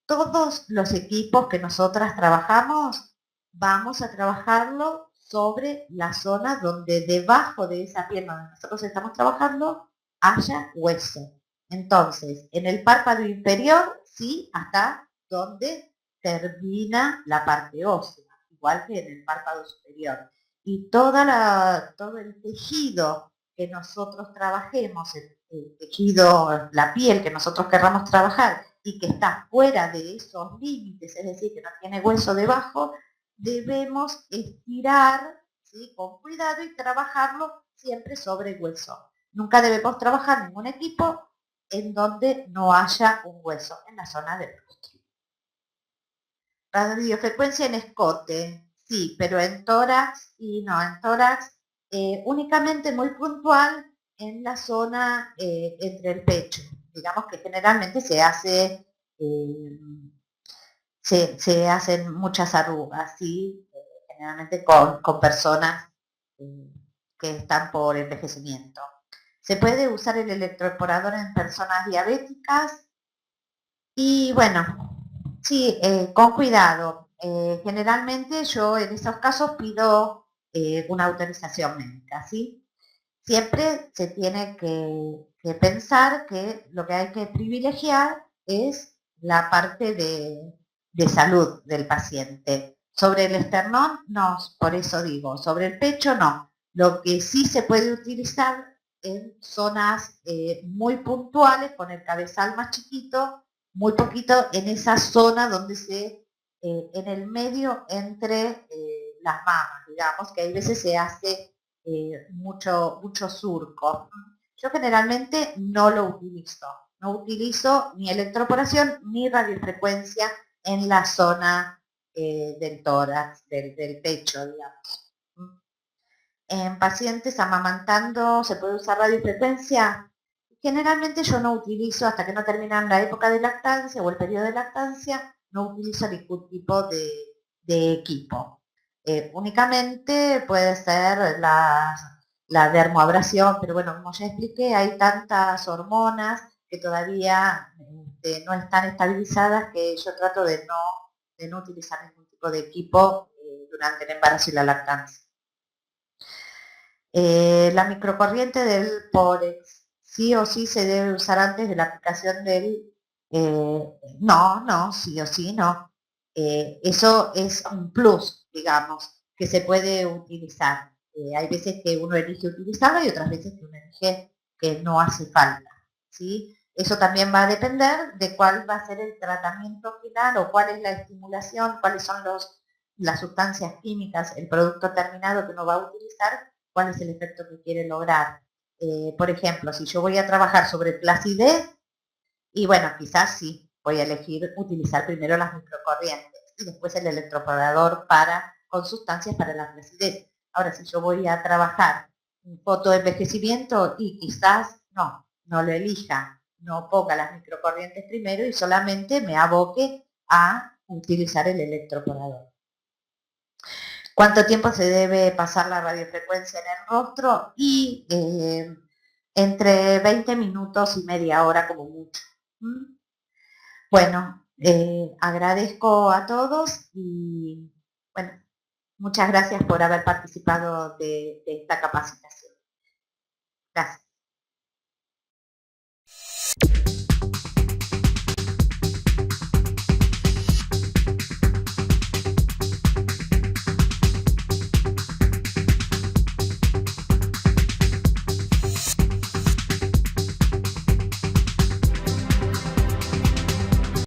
Todos los equipos que nosotras trabajamos, vamos a trabajarlo sobre la zona donde debajo de esa piel donde nosotros estamos trabajando haya hueso. Entonces, en el párpado inferior, sí, hasta donde termina la parte ósea, igual que en el párpado superior. Y todo el tejido que nosotros trabajemos, el tejido, la piel que nosotros querramos trabajar y que está fuera de esos límites, es decir, que no tiene hueso debajo, debemos estirar, ¿sí? Con cuidado y trabajarlo siempre sobre hueso. Nunca debemos trabajar ningún equipo en donde no haya un hueso en la zona del rostro. Radiofrecuencia en escote, sí, pero en tórax y no, en tórax únicamente muy puntual en la zona entre el pecho. Digamos que generalmente se hace, se hacen muchas arrugas, ¿sí? Generalmente con personas que están por envejecimiento. Se puede usar el electroporador en personas diabéticas y bueno, sí, con cuidado. Generalmente yo en estos casos pido una autorización médica, ¿sí? Siempre se tiene que pensar que lo que hay que privilegiar es la parte de salud del paciente. Sobre el esternón, no, por eso digo, sobre el pecho no. Lo que sí se puede utilizar en zonas muy puntuales, con el cabezal más chiquito, muy poquito en esa zona donde en el medio entre las mamas, digamos, que hay veces se hace mucho surco. Yo generalmente no lo utilizo. No utilizo ni electroporación ni radiofrecuencia en la zona del tórax, del pecho, digamos. En pacientes amamantando, ¿se puede usar radiofrecuencia? Generalmente yo no utilizo, hasta que no terminan la época de lactancia o el periodo de lactancia, no utilizo ningún tipo de equipo. Únicamente puede ser la dermoabrasión, pero bueno, como ya expliqué, hay tantas hormonas que todavía no están estabilizadas que yo trato de no utilizar ningún tipo de equipo durante el embarazo y la lactancia. La microcorriente del Porex sí o sí se debe usar antes de la aplicación del... no, sí o sí no. Eso es un plus, digamos, que se puede utilizar. Hay veces que uno elige utilizarlo y otras veces que uno elige que no hace falta, ¿sí? Eso también va a depender de cuál va a ser el tratamiento final o cuál es la estimulación, cuáles son las sustancias químicas, el producto terminado que uno va a utilizar, cuál es el efecto que quiere lograr. Por ejemplo, si yo voy a trabajar sobre flacidez, y bueno, quizás sí, voy a elegir utilizar primero las microcorrientes y después el electroporador con sustancias para la flacidez. Ahora, si yo voy a trabajar un fotoenvejecimiento y quizás no lo elija, no ponga las microcorrientes primero y solamente me aboque a utilizar el electroporador. ¿Cuánto tiempo se debe pasar la radiofrecuencia en el rostro? Y entre 20 minutos y media hora como mucho. ¿Mm? Bueno, agradezco a todos y bueno, muchas gracias por haber participado de esta capacitación. Gracias.